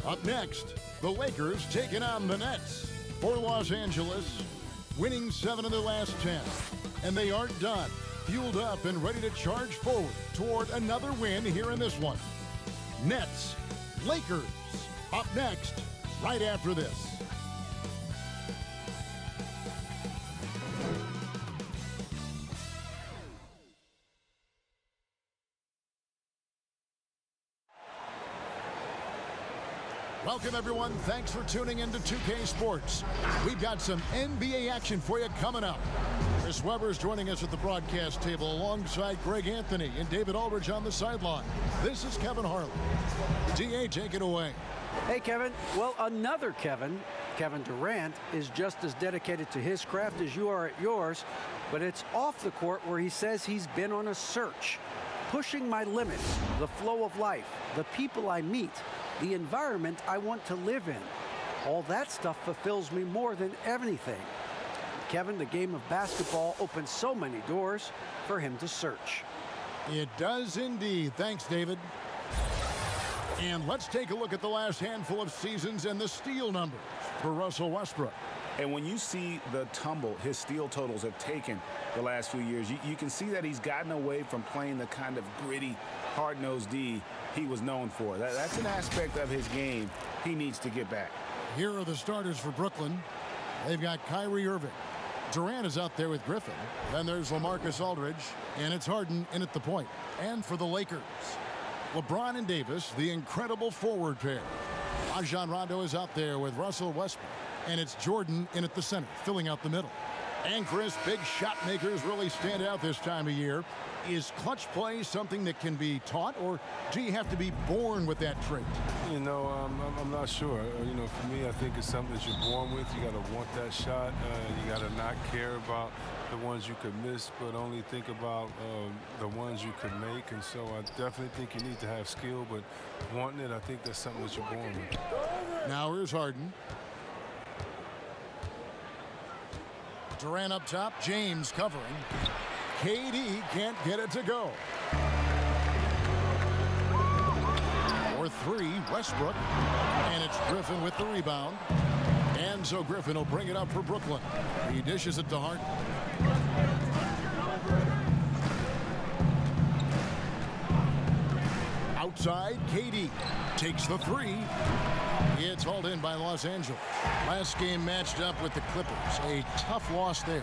Up next, the Lakers taking on the Nets. For Los Angeles, winning 7 of their last 10. And they aren't done. Fueled up and ready to charge forward toward another win here in this one. Nets, Lakers, up next, right after this. Welcome, everyone. Thanks for tuning into 2K Sports. We've got some NBA action for you coming up. Chris Webber is joining us at the broadcast table alongside Greg Anthony and David Aldridge on the sideline. This is Kevin Harlan. DA, take it away. Hey, Kevin. Well, another Kevin Durant, is just as dedicated to his craft as you are at yours, but it's off the court where he says he's been on a search, pushing my limits, the flow of life, the people I meet, the environment I want to live in. All that stuff fulfills me more than anything. Kevin, the game of basketball opens so many doors for him to search. It does indeed. Thanks, David. And let's take a look at the last handful of seasons and the steal numbers for Russell Westbrook. And when you see the tumble his steal totals have taken the last few years, you can see that he's gotten away from playing the kind of gritty, hard-nosed D he was known for. That's an aspect of his game he needs to get back. Here are the starters for Brooklyn. They've got Kyrie Irving. Durant is out there with Griffin. Then there's LaMarcus Aldridge, and it's Harden in at the point. And for the Lakers, LeBron and Davis, the incredible forward pair. Rajon Rondo is out there with Russell Westbrook, and it's Jordan in at the center, filling out the middle. And Chris, big shot makers really stand out this time of year. Is clutch play something that can be taught, or do you have to be born with that trait? You know, I'm not sure. For me, I think it's something that you're born with. You got to want that shot. You got to not care about the ones you could miss, but only think about the ones you could make. And so I definitely think you need to have skill, but wanting it, I think that's something that you're born with. Now here's Harden. Durant up top, James covering. KD can't get it to go. For 3, Westbrook. And it's Griffin with the rebound. And so Griffin will bring it up for Brooklyn. He dishes it to Harden. Outside, KD takes the 3. It's hauled in by Los Angeles. Last game matched up with the Clippers. A tough loss there.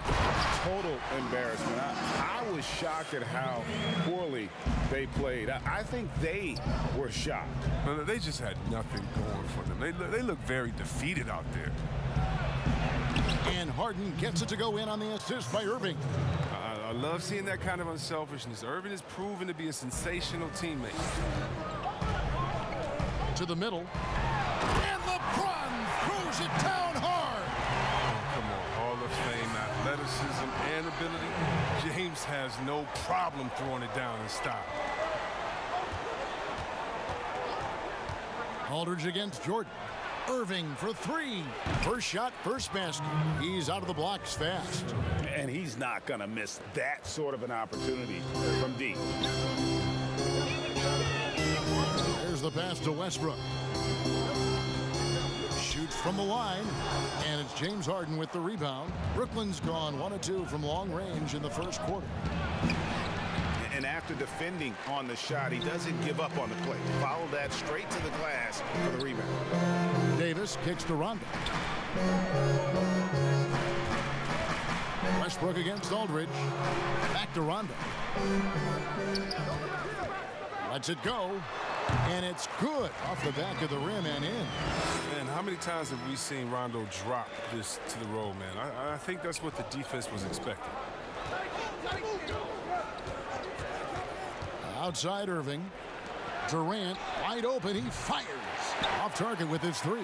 Total embarrassment. I was shocked at how poorly they played. I think they were shocked. Well, they just had nothing going for them. They look very defeated out there. And Harden gets it to go in on the assist by Irving. I love seeing that kind of unselfishness. Irving has proven to be a sensational teammate. To the middle. And LeBron throws it down hard. Oh, come on, Hall of Fame athleticism and ability. James has no problem throwing it down in style. Aldridge against Jordan. Irving for 3. First shot, first basket. He's out of the blocks fast. And he's not going to miss that sort of an opportunity from deep. There's the pass to Westbrook. Shoots from the line, and it's James Harden with the rebound. Brooklyn's gone 1 of 2 from long range in the first quarter. And after defending on the shot, he doesn't give up on the play. Follow that straight to the glass for the rebound. Davis kicks to Rondo. Westbrook against Aldridge. Back to Rondo. Lets it go. And it's good off the back of the rim and in. Man, how many times have we seen Rondo drop this to the roll, man? I think that's what the defense was expecting. Outside Irving. Durant wide open. He fires. Off target with his 3.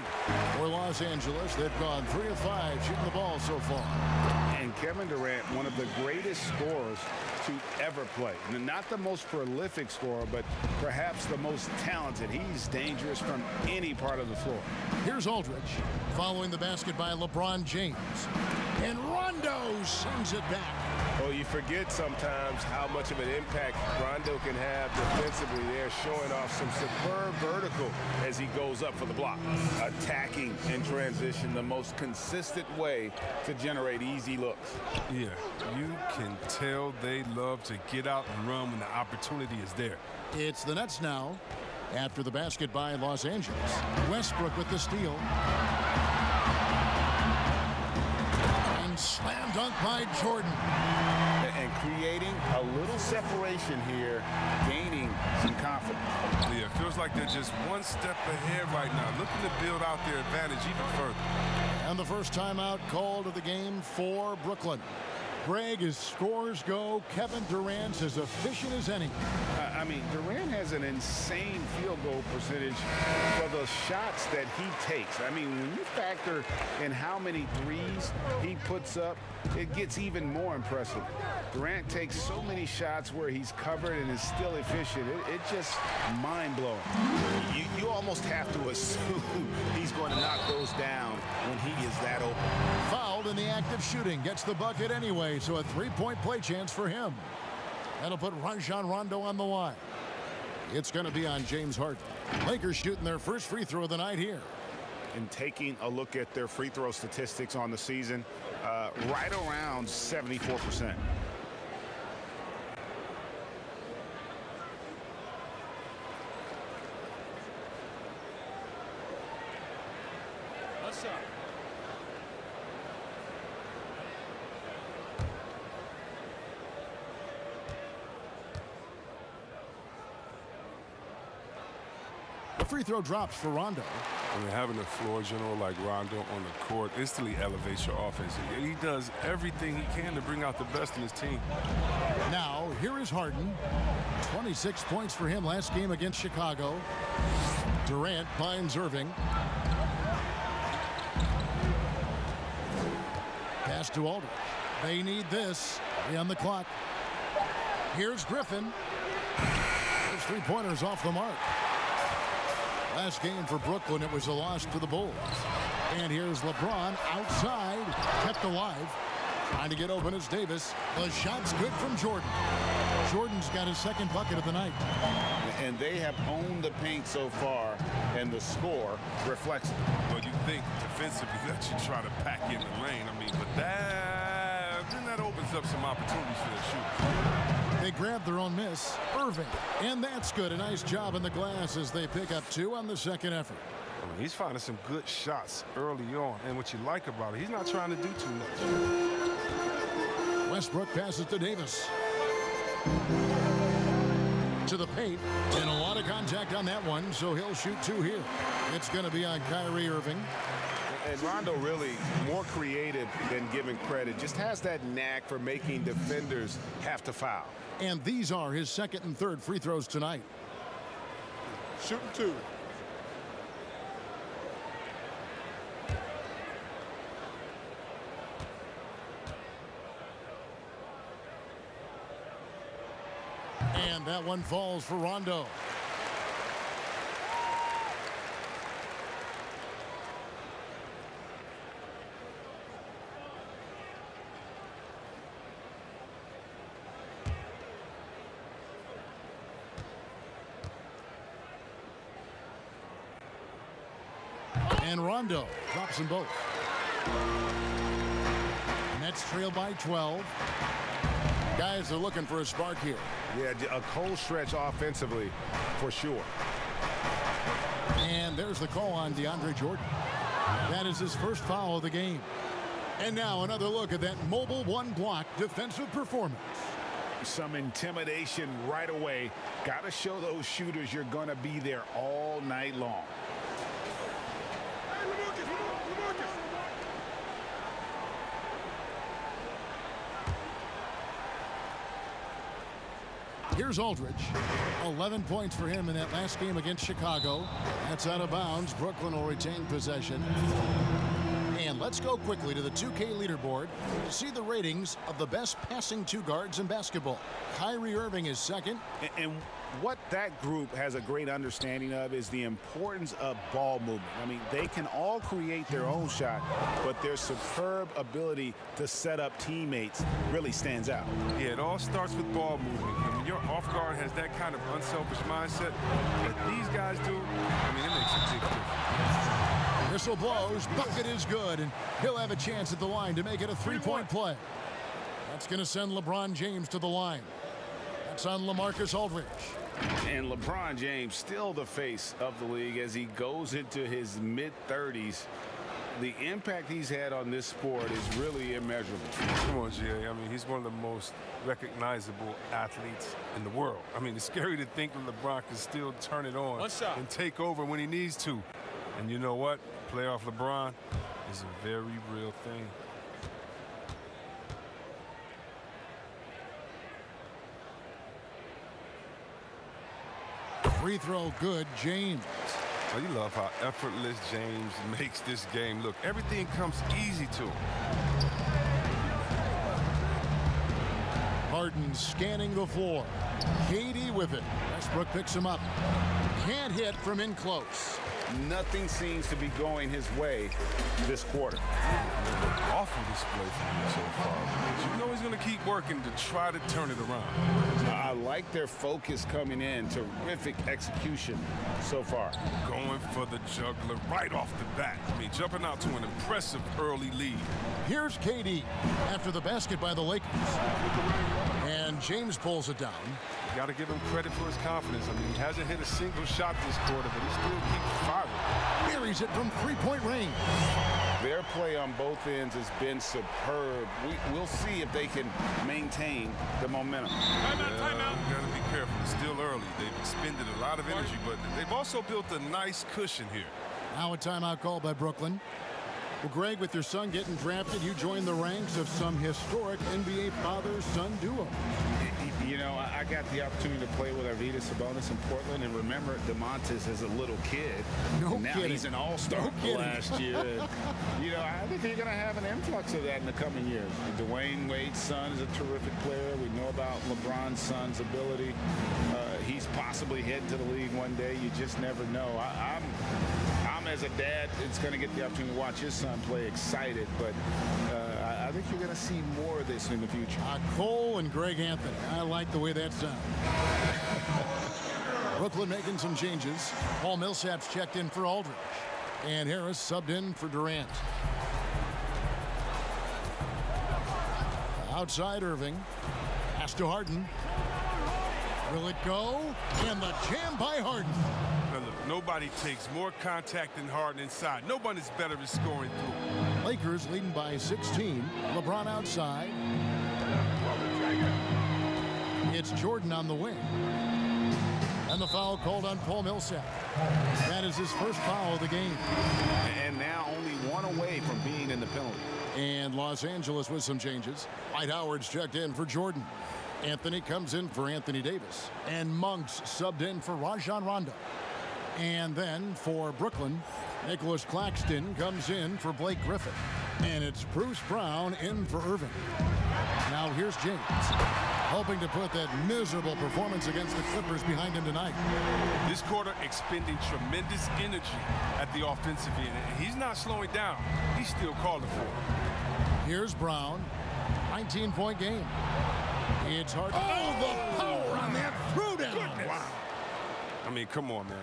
For Los Angeles, they've gone 3 of 5 shooting the ball so far. And Kevin Durant, one of the greatest scorers to ever play. Not the most prolific scorer, but perhaps the most talented. He's dangerous from any part of the floor. Here's Aldridge following the basket by LeBron James. And Rondo sends it back. Well, Well, you forget sometimes how much of an impact Rondo can have defensively. They're showing off some superb vertical as he goes up for the block. Attacking in transition, the most consistent way to generate easy looks. Yeah, you can tell they love to get out and run when the opportunity is there. It's the Nets now after the basket by Los Angeles. Westbrook with the steal. And slam dunk by Jordan. And creating a little separation here, gaining some confidence. Yeah, it feels like they're just one step ahead right now, looking to build out their advantage even further. And the first timeout called of the game for Brooklyn. Greg, as scores go, Kevin Durant's as efficient as any. I mean, Durant has an insane field goal percentage for the shots that he takes. I mean, when you factor in how many threes he puts up, it gets even more impressive. Durant takes so many shots where he's covered and is still efficient. It's just mind-blowing. You almost have to assume he's going to knock those down when he is that open. Fouled in the act of shooting. Gets the bucket anyway, so a three-point play chance for him. That'll put Rajon Rondo on the line. It's going to be on James Harden. Lakers shooting their first free throw of the night here. And taking a look at their free throw statistics on the season, right around 74%. What's up? The free throw drops for Rondo. I mean, having a floor general like Rondo on the court instantly elevates your offense. He does everything he can to bring out the best in his team. Now, here is Harden. 26 points for him last game against Chicago. Durant finds Irving. Pass to Aldridge. They need this. 3 on the clock. Here's Griffin. Those three-pointers off the mark. Last game for Brooklyn, it was a loss to the Bulls. And here's LeBron outside, kept alive. Trying to get open is Davis. The shot's good from Jordan. Jordan's got his second bucket of the night. And they have owned the paint so far, and the score reflects it. Well, you think defensively that you try to pack in the lane. I mean, but that opens up some opportunities for the shooters. They grab their own miss. Irving. And that's good. A nice job in the glass as they pick up 2 on the second effort. I mean, he's finding some good shots early on. And what you like about it, he's not trying to do too much. Westbrook passes to Davis. To the paint. And a lot of contact on that one, so he'll shoot 2 here. It's going to be on Kyrie Irving. And Rondo really more creative than given credit. Just has that knack for making defenders have to foul. And these are his second and third free throws tonight. Shooting 2. And that one falls for Rondo. And Rondo drops them both. Nets trail by 12. Guys are looking for a spark here. Yeah, a cold stretch offensively for sure. And there's the call on DeAndre Jordan. That is his first foul of the game. And now another look at that mobile one-block defensive performance. Some intimidation right away. Got to show those shooters you're going to be there all night long. Here's Aldridge. 11 points for him in that last game against Chicago. That's out of bounds. Brooklyn will retain possession. And let's go quickly to the 2K leaderboard to see the ratings of the best passing two guards in basketball. Kyrie Irving is second. And what that group has a great understanding of is the importance of ball movement. I mean, they can all create their own shot, but their superb ability to set up teammates really stands out. Yeah, it all starts with ball movement. I mean, your off guard has that kind of unselfish mindset that these guys do. I mean, it makes a big difference. Whistle blows, bucket is good, and he'll have a chance at the line to make it a three-point play. That's going to send LeBron James to the line. That's on LaMarcus Aldridge. And LeBron James still the face of the league as he goes into his mid-30s. The impact he's had on this sport is really immeasurable. Come on, Jay. I mean, he's one of the most recognizable athletes in the world. I mean, it's scary to think that LeBron can still turn it on and take over when he needs to. And you know what? Playoff LeBron is a very real thing. Free throw good, James. Oh, you love how effortless James makes this game look. Everything comes easy to him. Harden scanning the floor. KD with it. Westbrook picks him up. Can't hit from in close. Nothing seems to be going his way this quarter. Awful display from him so far. But you know he's going to keep working to try to turn it around. I like their focus coming in. Terrific execution so far. Going for the juggler right off the bat. I mean, jumping out to an impressive early lead. Here's KD after the basket by the Lakers. And James pulls it down. Got to give him credit for his confidence. I mean, he hasn't hit a single shot this quarter, but he still keeps firing. Buries it from three-point range. Their play on both ends has been superb. We'll see if they can maintain the momentum. Timeout. You got to be careful. It's still early. They've expended a lot of energy, but they've also built a nice cushion here. Now a timeout called by Brooklyn. Well, Greg, with your son getting drafted, you joined the ranks of some historic NBA father-son duo. You know, I got the opportunity to play with Arvydas Sabonis in Portland, and remember DeMontis as a little kid. No now kidding. He's an all-star last year. And, you know, I think you're going to have an influx of that in the coming years. Dwayne Wade's son is a terrific player. We know about LeBron's son's ability. He's possibly heading to the league one day. You just never know. I'm as a dad, it's going to get the opportunity to watch his son play excited, but I think you're going to see more of this in the future. Cole and Greg Anthony. I like the way that sounds. Brooklyn making some changes. Paul Millsap's checked in for Aldridge. And Harris subbed in for Durant. Outside Irving. Pass to Harden. Will it go? And the jam by Harden. Now look, nobody takes more contact than Harden inside. Nobody's better at scoring through. Lakers leading by 16. LeBron outside. It's Jordan on the wing. And the foul called on Paul Millsap. That is his first foul of the game. And now only one away from being in the penalty. And Los Angeles with some changes. Dwight Howard's checked in for Jordan. Anthony comes in for Anthony Davis. And Monk's subbed in for Rajon Rondo. And then for Brooklyn, Nicholas Claxton comes in for Blake Griffin. And it's Bruce Brown in for Irving. Now here's James, hoping to put that miserable performance against the Clippers behind him tonight. This quarter expending tremendous energy at the offensive end. And he's not slowing down. He's still calling for it. Here's Brown, 19-point game. It's hard. Oh, the power on that throwdown. Wow. I mean, come on, man.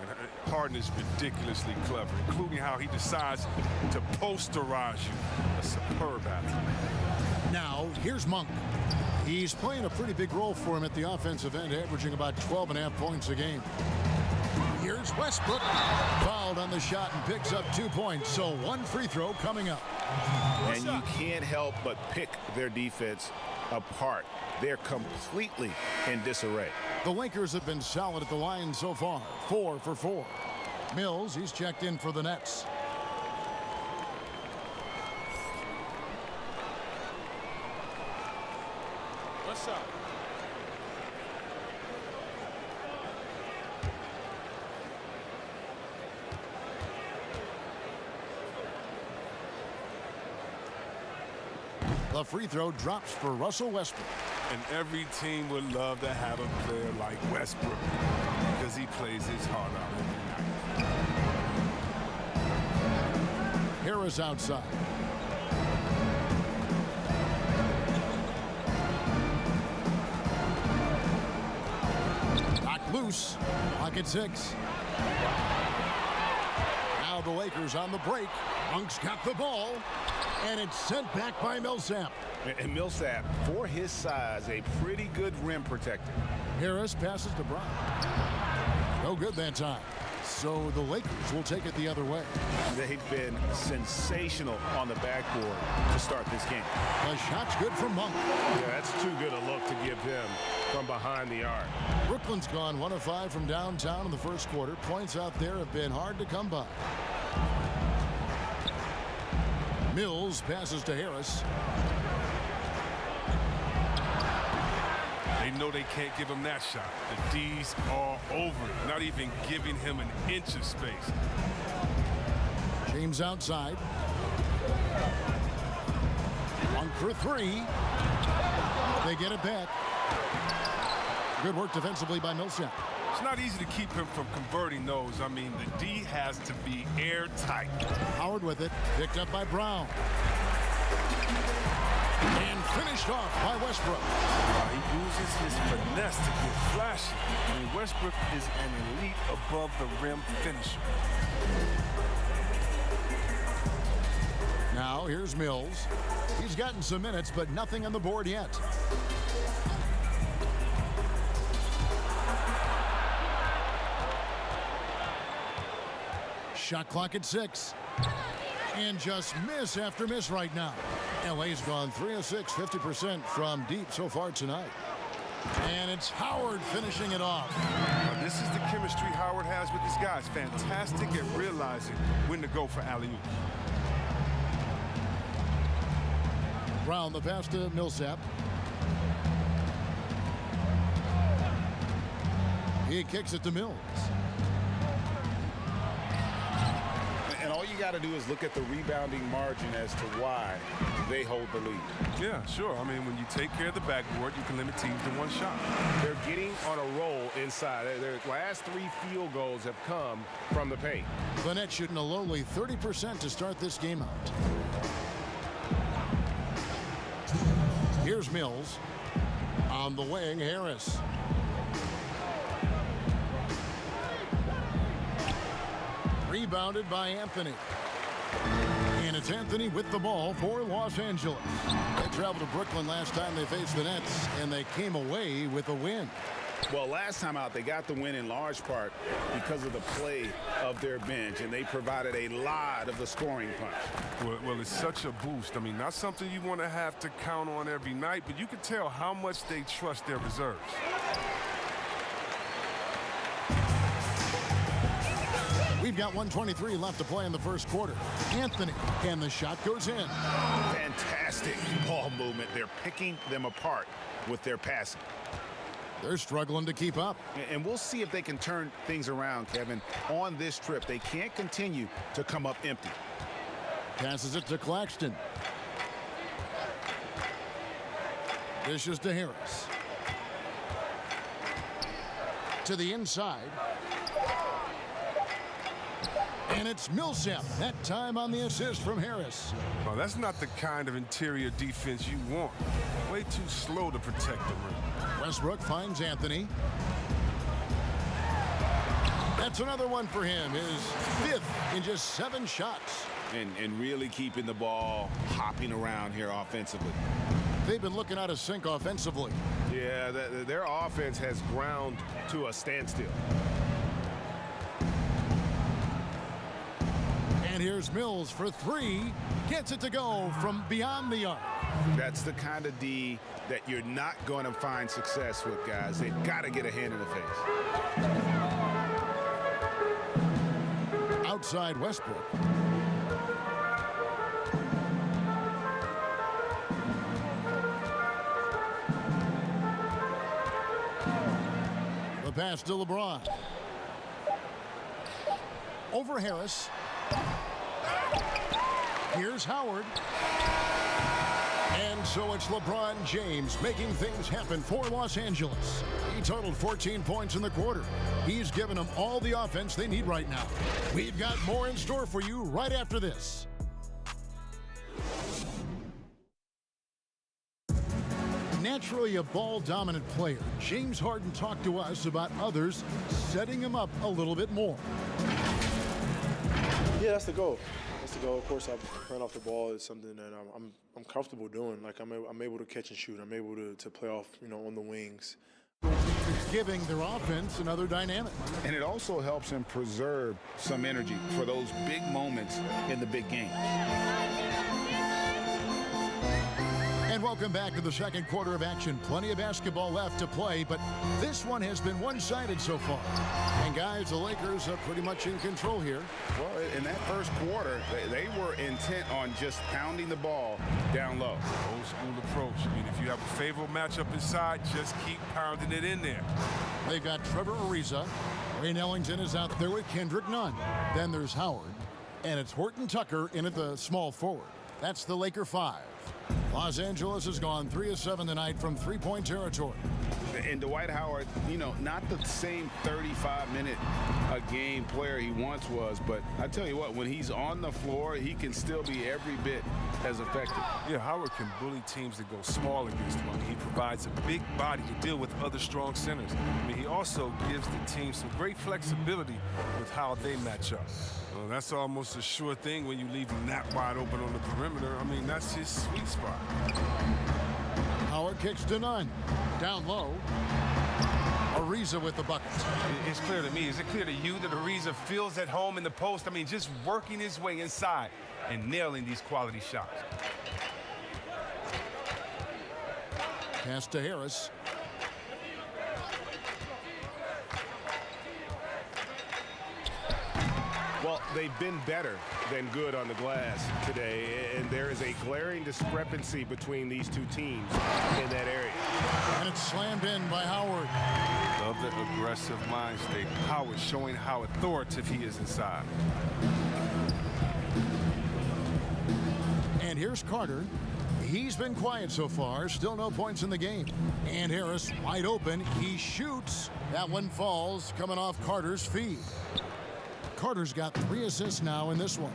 Harden is ridiculously clever, including how he decides to posterize you. A superb athlete. Now, here's Monk. He's playing a pretty big role for him at the offensive end, averaging about 12.5 points a game. Here's Westbrook. Fouled on the shot and picks up 2 points, so one free throw coming up. And you can't help but pick their defense apart. They're completely in disarray. The Lakers have been solid at the line so far, 4 for 4. Mills, he's checked in for the Nets. What's up? The free throw drops for Russell Westbrook. And every team would love to have a player like Westbrook because he plays his heart out every night. Harris outside. Knocked loose. Clock at 6. Now the Lakers on the break. Monk's got the ball, and it's sent back by Millsap. And Millsap, for his size, a pretty good rim protector. Harris passes to Brown. No good that time. So the Lakers will take it the other way. They've been sensational on the backboard to start this game. The shot's good from Monk. Yeah, that's too good a look to give him from behind the arc. Brooklyn's gone 1 of 5 from downtown in the first quarter. Points out there have been hard to come by. Mills passes to Harris. They know they can't give him that shot. The D's are over it, not even giving him an inch of space. James outside. Monk for 3. They get it back. Good work defensively by Millsap. It's not easy to keep him from converting those. I mean, the D has to be airtight. Howard with it. Picked up by Brown. And finished off by Westbrook. He uses his finesse to get flashy. I mean, Westbrook is an elite above the rim finisher. Now here's Mills. He's gotten some minutes, but nothing on the board yet. Shot clock at 6. And just miss after miss right now. LA's gone 3 of 6, 50% from deep so far tonight. And it's Howard finishing it off. Now, this is the chemistry Howard has with his guys. Fantastic at realizing when to go for alley-oop. Brown the pass to Millsap. He kicks it to Mills. And all you got to do is look at the rebounding margin as to why they hold the lead. Yeah, sure. I mean, when you take care of the backboard, you can limit teams to one shot. They're getting on a roll inside. Their last 3 field goals have come from the paint. The net shooting a lowly 30% to start this game out. Here's Mills. On the wing, Harris. Rebounded by Anthony. And it's Anthony with the ball for Los Angeles. They traveled to Brooklyn last time they faced the Nets, and they came away with a win. Well, last time out, they got the win in large part because of the play of their bench, and they provided a lot of the scoring punch. Well, it's such a boost. I mean, not something you want to have to count on every night, but you can tell how much they trust their reserves. We've got 1:23 left to play in the first quarter. Anthony, and the shot goes in. Fantastic ball movement. They're picking them apart with their passing. They're struggling to keep up. And we'll see if they can turn things around, Kevin, on this trip. They can't continue to come up empty. Passes it to Claxton. Dishes to Harris. To the inside. And it's Millsap, that time on the assist from Harris. Well, that's not the kind of interior defense you want. Way too slow to protect the rim. Westbrook finds Anthony. That's another one for him, his 5th in just 7 shots. And really keeping the ball hopping around here offensively. They've been looking out of sync offensively. Yeah, their offense has ground to a standstill. And here's Mills for 3. Gets it to go from beyond the arc. That's the kind of D that you're not going to find success with, guys. They've got to get a hand in the face. Outside Westbrook. The pass to LeBron. Over Harris. Here's Howard. And so it's LeBron James making things happen for Los Angeles. He totaled 14 points in the quarter. He's given them all the offense they need right now. We've got more in store for you right after this. Naturally a ball-dominant player, James Harden talked to us about others setting him up a little bit more. Yeah, that's the goal. That's the goal. Of course, playing off the ball is something that I'm comfortable doing. Like I'm able to catch and shoot. I'm able to play off, on the wings. Giving their offense another dynamic. And it also helps him preserve some energy for those big moments in the big game. And welcome back to the second quarter of action. Plenty of basketball left to play, but this one has been one-sided so far. And guys, the Lakers are pretty much in control here. Well, in that first quarter, they were intent on just pounding the ball down low. Old school approach. I mean, if you have a favorable matchup inside, just keep pounding it in there. They've got Trevor Ariza. Wayne Ellington is out there with Kendrick Nunn. Then there's Howard. And it's Horton Tucker in at the small forward. That's the Laker 5. Los Angeles has gone 3 of 7 tonight from three-point territory. And Dwight Howard, not the same 35-minute-a-game player he once was, but I tell you what, when he's on the floor, he can still be every bit as effective. Yeah, Howard can bully teams that go small against him. He provides a big body to deal with other strong centers. I mean, he also gives the team some great flexibility with how they match up. Well, that's almost a sure thing when you leave him that wide open on the perimeter. I mean, that's his sweet spot. Howard kicks to Nunn. Down low. Ariza with the bucket. It's clear to me. Is it clear to you that Ariza feels at home in the post? I mean, just working his way inside and nailing these quality shots. Pass to Harris. Well, they've been better than good on the glass today, and there is a glaring discrepancy between these two teams in that area. And it's slammed in by Howard. Love the aggressive mind state. Howard showing how authoritative he is inside. And here's Carter. He's been quiet so far. Still no points in the game. And Harris wide open. He shoots. That one falls, coming off Carter's feed. Carter's got 3 assists now in this one.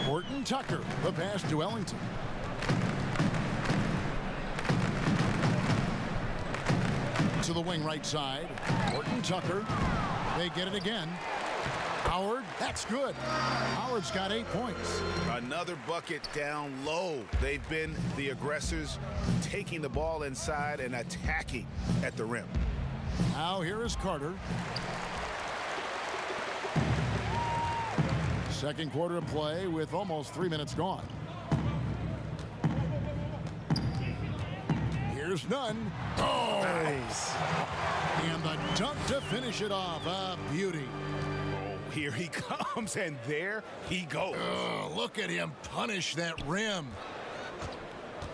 Horton Tucker, the pass to Ellington. To the wing right side. Horton Tucker. They get it again. Howard, that's good. Howard's got 8 points. Another bucket down low. They've been the aggressors, taking the ball inside and attacking at the rim. Now here is Carter. Second quarter of play with almost 3 minutes gone. Here's Nunn. Oh! Nice. And the dunk to finish it off. A beauty. Here he comes, and there he goes. Oh, look at him punish that rim.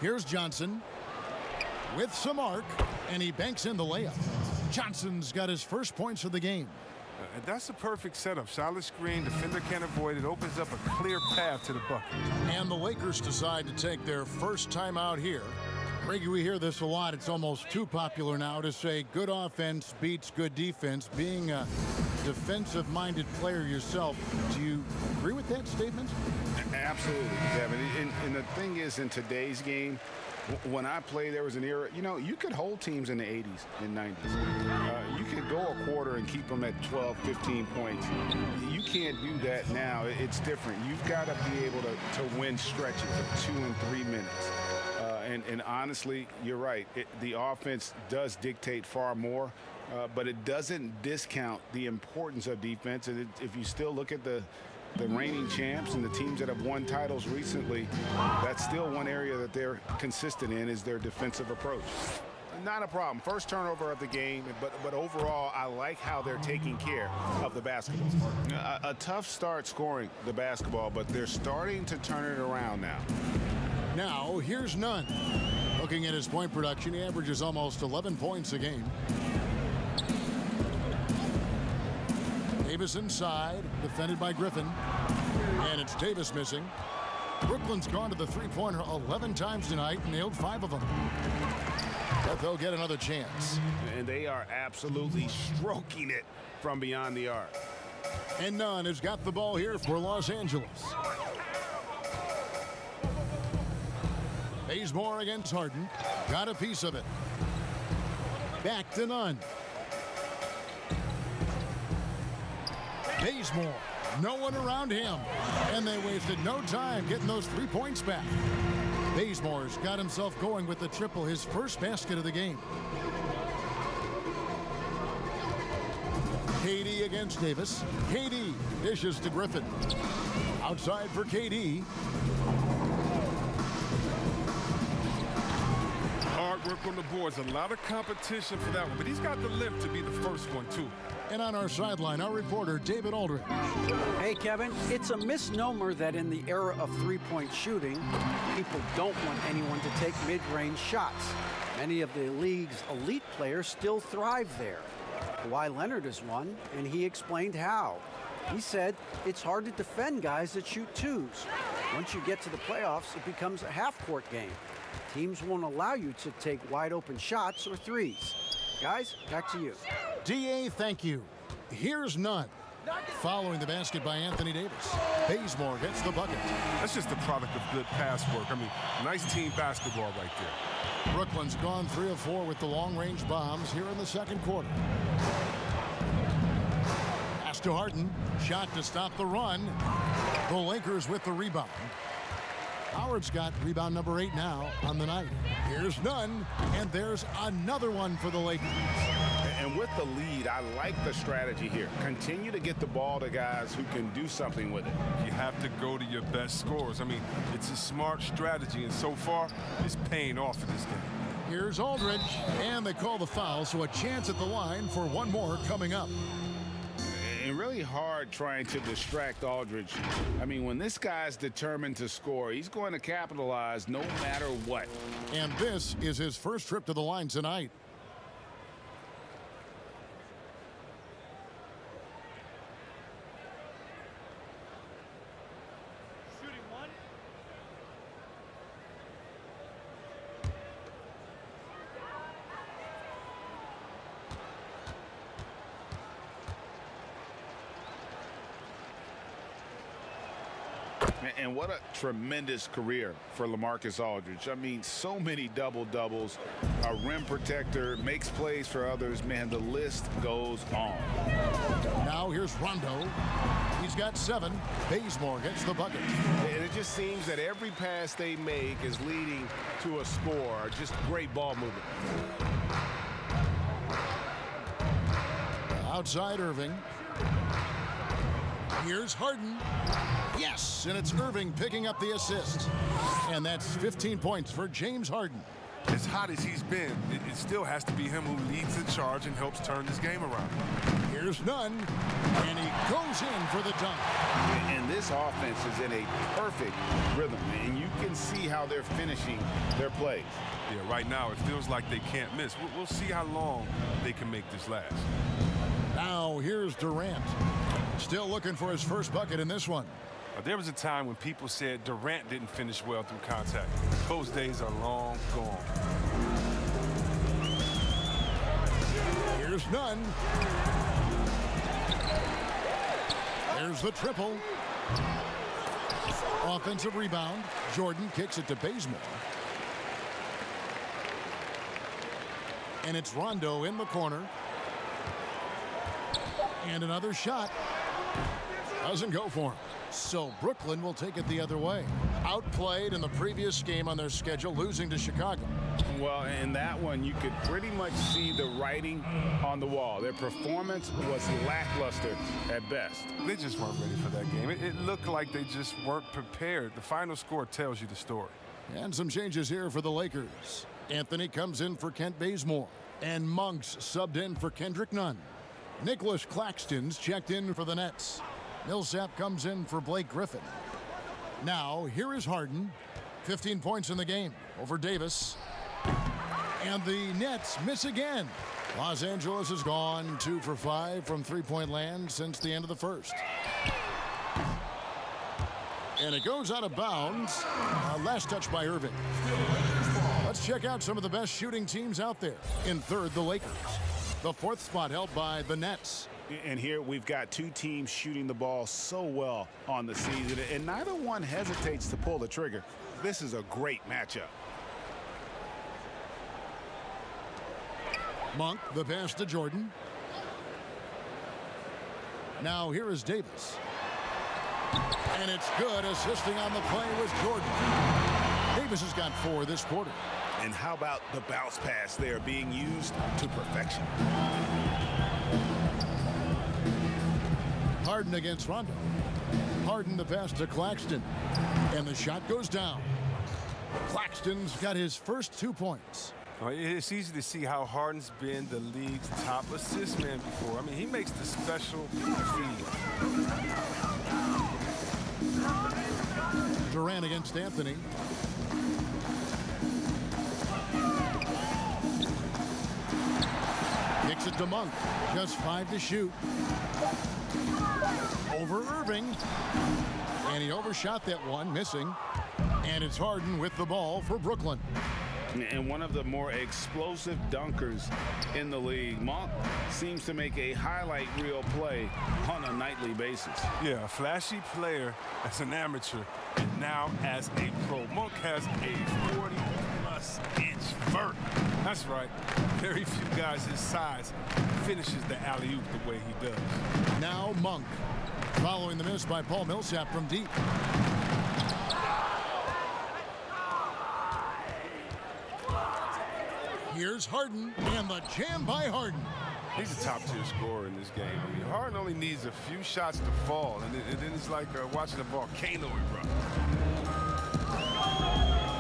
Here's Johnson with some arc, and he banks in the layup. Johnson's got his first points of the game. That's a perfect setup. Solid screen, defender can't avoid it. Opens up a clear path to the bucket. And the Lakers decide to take their first time out here. Reggie, we hear this a lot. It's almost too popular now to say good offense beats good defense. Being a defensive-minded player yourself, do you agree with that statement? Absolutely, Kevin. And the thing is, in today's game, when I played, there was an era, you could hold teams in the 80s and 90s. You could go a quarter and keep them at 12, 15 points. You can't do that now. It's different. You've got to be able to win stretches of 2 and 3 minutes. And honestly, you're right. The offense does dictate far more, but it doesn't discount the importance of defense. And if you still look at the reigning champs and the teams that have won titles recently, that's still one area that they're consistent in, is their defensive approach. Not a problem. First turnover of the game, but overall, I like how they're taking care of the basketball. A tough start scoring the basketball, but they're starting to turn it around now. Now, here's Nunn. Looking at his point production, he averages almost 11 points a game. Davis inside, defended by Griffin. And it's Davis missing. Brooklyn's gone to the three-pointer 11 times tonight, nailed 5 of them. But they'll get another chance. And they are absolutely stroking it from beyond the arc. And Nunn has got the ball here for Los Angeles. Bazemore against Harden. Got a piece of it. Back to Nunn. Bazemore. No one around him. And they wasted no time getting those 3 points back. Bazemore's got himself going with the triple, his first basket of the game. KD against Davis. KD dishes to Griffin. Outside for KD. Hard work on the boards. A lot of competition for that one. But he's got the lift to be the first one, too. And on our sideline, our reporter, David Aldridge. Hey, Kevin, it's a misnomer that in the era of three-point shooting, people don't want anyone to take mid-range shots. Many of the league's elite players still thrive there. Kawhi Leonard is one, and he explained how. He said it's hard to defend guys that shoot twos. Once you get to the playoffs, it becomes a half-court game. Teams won't allow you to take wide-open shots or threes. Guys, back to you. DA, thank you. Here's Nunn. Following the basket by Anthony Davis. Bazemore gets the bucket. That's just the product of good pass work. I mean, nice team basketball right there. Brooklyn's gone 3 of 4 with the long-range bombs here in the second quarter. Pass to Harden. Shot to stop the run. The Lakers with the rebound. Howard's got rebound number 8 now on the night. Here's Nunn, and there's another one for the Lakers. And with the lead, I like the strategy here. Continue to get the ball to guys who can do something with it. You have to go to your best scorers. I mean, it's a smart strategy, and so far, it's paying off in this game. Here's Aldridge, and they call the foul, so a chance at the line for one more coming up. And really hard trying to distract Aldridge. I mean, when this guy's determined to score, he's going to capitalize no matter what. And this is his first trip to the line tonight. And what a tremendous career for LaMarcus Aldridge. I mean, so many double-doubles, a rim protector, makes plays for others. Man, the list goes on. Now here's Rondo. He's got 7. Bazemore gets the bucket. And it just seems that every pass they make is leading to a score. Just great ball movement. Outside Irving. Here's Harden. Yes, and it's Irving picking up the assist. And that's 15 points for James Harden. As hot as he's been, it still has to be him who leads the charge and helps turn this game around. Here's Nunn, and he goes in for the dunk. And this offense is in a perfect rhythm, and you can see how they're finishing their plays. Yeah, right now it feels like they can't miss. We'll see how long they can make this last. Now here's Durant. Still looking for his first bucket in this one. There was a time when people said Durant didn't finish well through contact. Those days are long gone. Here's Nunn. There's the triple. Offensive rebound. Jordan kicks it to Bazemore. And it's Rondo in the corner. And another shot. Doesn't go for him. So Brooklyn will take it the other way. Outplayed in the previous game on their schedule, losing to Chicago. Well, in that one, you could pretty much see the writing on the wall. Their performance was lackluster at best. They just weren't ready for that game. It looked like they just weren't prepared. The final score tells you the story. And some changes here for the Lakers. Anthony comes in for Kent Bazemore. And Monks subbed in for Kendrick Nunn. Nicholas Claxton's checked in for the Nets. Millsap comes in for Blake Griffin. Now, here is Harden. 15 points in the game over Davis. And the Nets miss again. Los Angeles has gone 2 for 5 from three-point land since the end of the first. And it goes out of bounds. Last touch by Irving. Let's check out some of the best shooting teams out there. In third, the Lakers. The fourth spot held by the Nets. And here we've got two teams shooting the ball so well on the season, and neither one hesitates to pull the trigger. This is a great matchup. Monk, the pass to Jordan. Now here is Davis. And it's good. Assisting on the play was Jordan. Davis has got 4 this quarter. And how about the bounce pass there being used to perfection? Harden against Rondo. Harden the pass to Claxton. And the shot goes down. Claxton's got his first 2 points. It's easy to see how Harden's been the league's top assist man before. I mean, he makes the special feed. Durant against Anthony. Kicks it to Monk. Just 5 to shoot. Over Irving. And he overshot that one, missing. And it's Harden with the ball for Brooklyn. And one of the more explosive dunkers in the league. Monk seems to make a highlight reel play on a nightly basis. Yeah, a flashy player as an amateur, and now as a pro. Monk has a 40-plus inch vert. That's right. Very few guys his size finishes the alley-oop the way he does. Now Monk. Following the miss by Paul Millsap from deep. Here's Harden, and the jam by Harden. He's a top-tier scorer in this game. I mean, Harden only needs a few shots to fall, and then it's like watching a volcano erupt.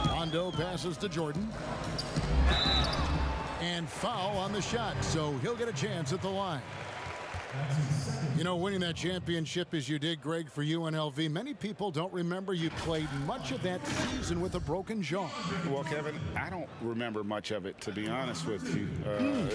Rondo passes to Jordan. And foul on the shot, so he'll get a chance at the line. You know, winning that championship as you did, Greg, for UNLV, many people don't remember you played much of that season with a broken jaw. Well, Kevin, I don't remember much of it, to be honest with you.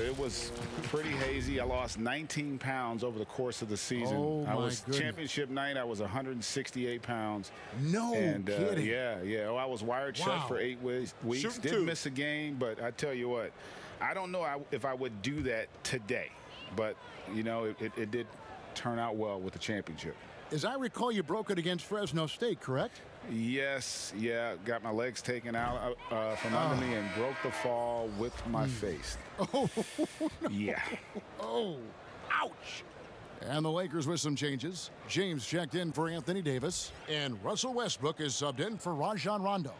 It was pretty hazy. I lost 19 pounds over the course of the season. Oh, I my was goodness. championship night. I was 168 pounds. No and, kidding. Yeah. Oh, I was wired shut Wow. for 8 weeks. Shooting Didn't two. miss a game, but I tell you what, I don't know if I would do that today. But, you know, it did turn out well with the championship. As I recall, you broke it against Fresno State, correct? Yes, yeah. Got my legs taken out from under me and broke the fall with my face. Oh, Yeah. oh, ouch. And the Lakers with some changes. James checked in for Anthony Davis, and Russell Westbrook is subbed in for Rajon Rondo.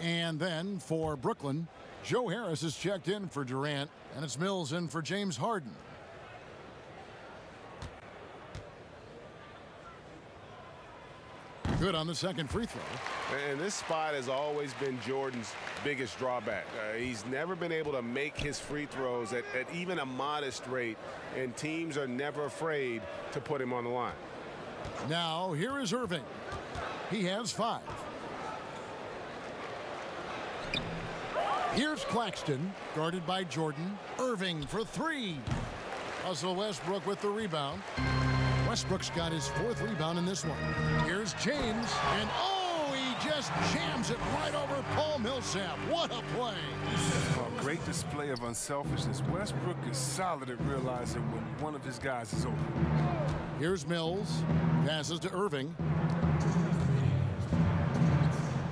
And then for Brooklyn, Joe Harris is checked in for Durant, and it's Mills in for James Harden. Good on the second free throw. And this spot has always been Jordan's biggest drawback. He's never been able to make his free throws at even a modest rate, and teams are never afraid to put him on the line. Now, here is Irving. He has 5. Here's Claxton, guarded by Jordan. Irving for 3. Russell Westbrook with the rebound. Westbrook's got his 4th rebound in this one. Here's James, and oh, he just jams it right over Paul Millsap. What a play. A great display of unselfishness. Westbrook is solid at realizing when one of his guys is open. Here's Mills, passes to Irving.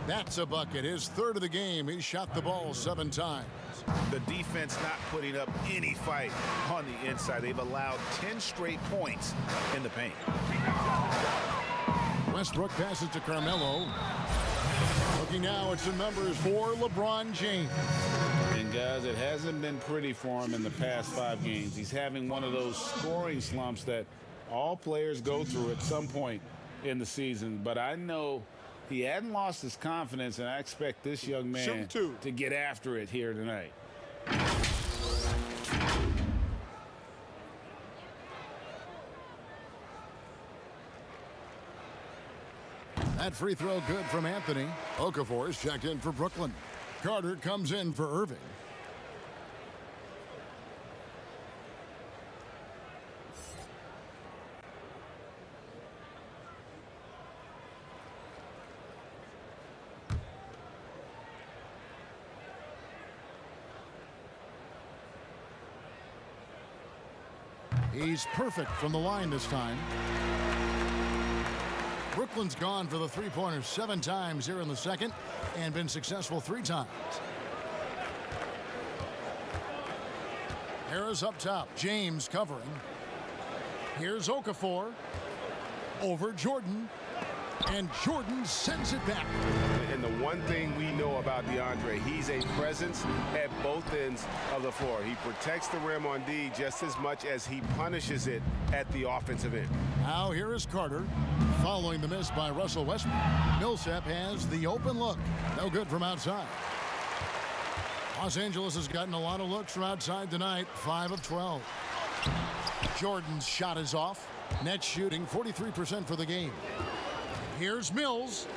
That's a bucket, his 3rd of the game. He shot the ball 7 times. The defense not putting up any fight on the inside. They've allowed 10 straight points in the paint. Westbrook passes to Carmelo. Looking now at some numbers for LeBron James. And guys, it hasn't been pretty for him in the past 5 games. He's having one of those scoring slumps that all players go through at some point in the season. But I know he hadn't lost his confidence, and I expect this young man Shoot two. to get after it here tonight. That free throw good from Anthony. Okafor is checked in for Brooklyn. Carter comes in for Irving. He's perfect from the line this time. Brooklyn's gone for the three-pointer 7 times here in the second and been successful 3 times. Harris up top. James covering. Here's Okafor. Over Jordan. And Jordan sends it back. And the one thing we know about DeAndre, he's a presence at both ends of the floor. He protects the rim on D just as much as he punishes it at the offensive end. Now here is Carter. Following the miss by Russell Westbrook. Millsap has the open look. No good from outside. Los Angeles has gotten a lot of looks from outside tonight. 5 of 12. Jordan's shot is off. Net shooting 43% for the game. Here's Mills.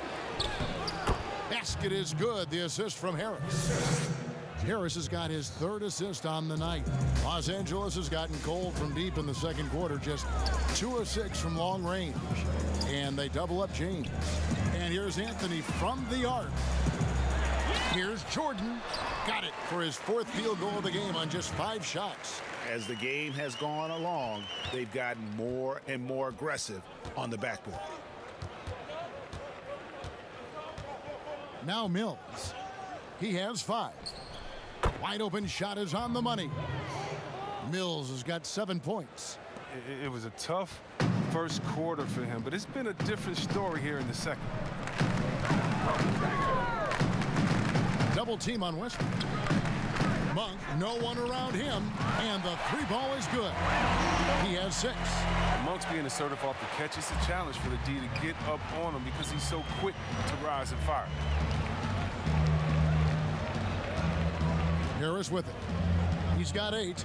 Basket is good. The assist from Harris. Harris has got his 3rd assist on the night. Los Angeles has gotten cold from deep in the second quarter. Just 2 of 6 from long range. And they double up James. And here's Anthony from the arc. Here's Jordan. Got it for his 4th field goal of the game on just 5 shots. As the game has gone along, they've gotten more and more aggressive on the backboard. Now Mills. He has 5. Wide open shot is on the money. Mills has got 7 points. It was a tough first quarter for him, but it's been a different story here in the second. Double team on Westbrook. Monk, no one around him, and the 3 ball is good. He has 6. Monk's being assertive off the catch. It's a challenge for the D to get up on him because he's so quick to rise and fire. Harris with it. He's got 8.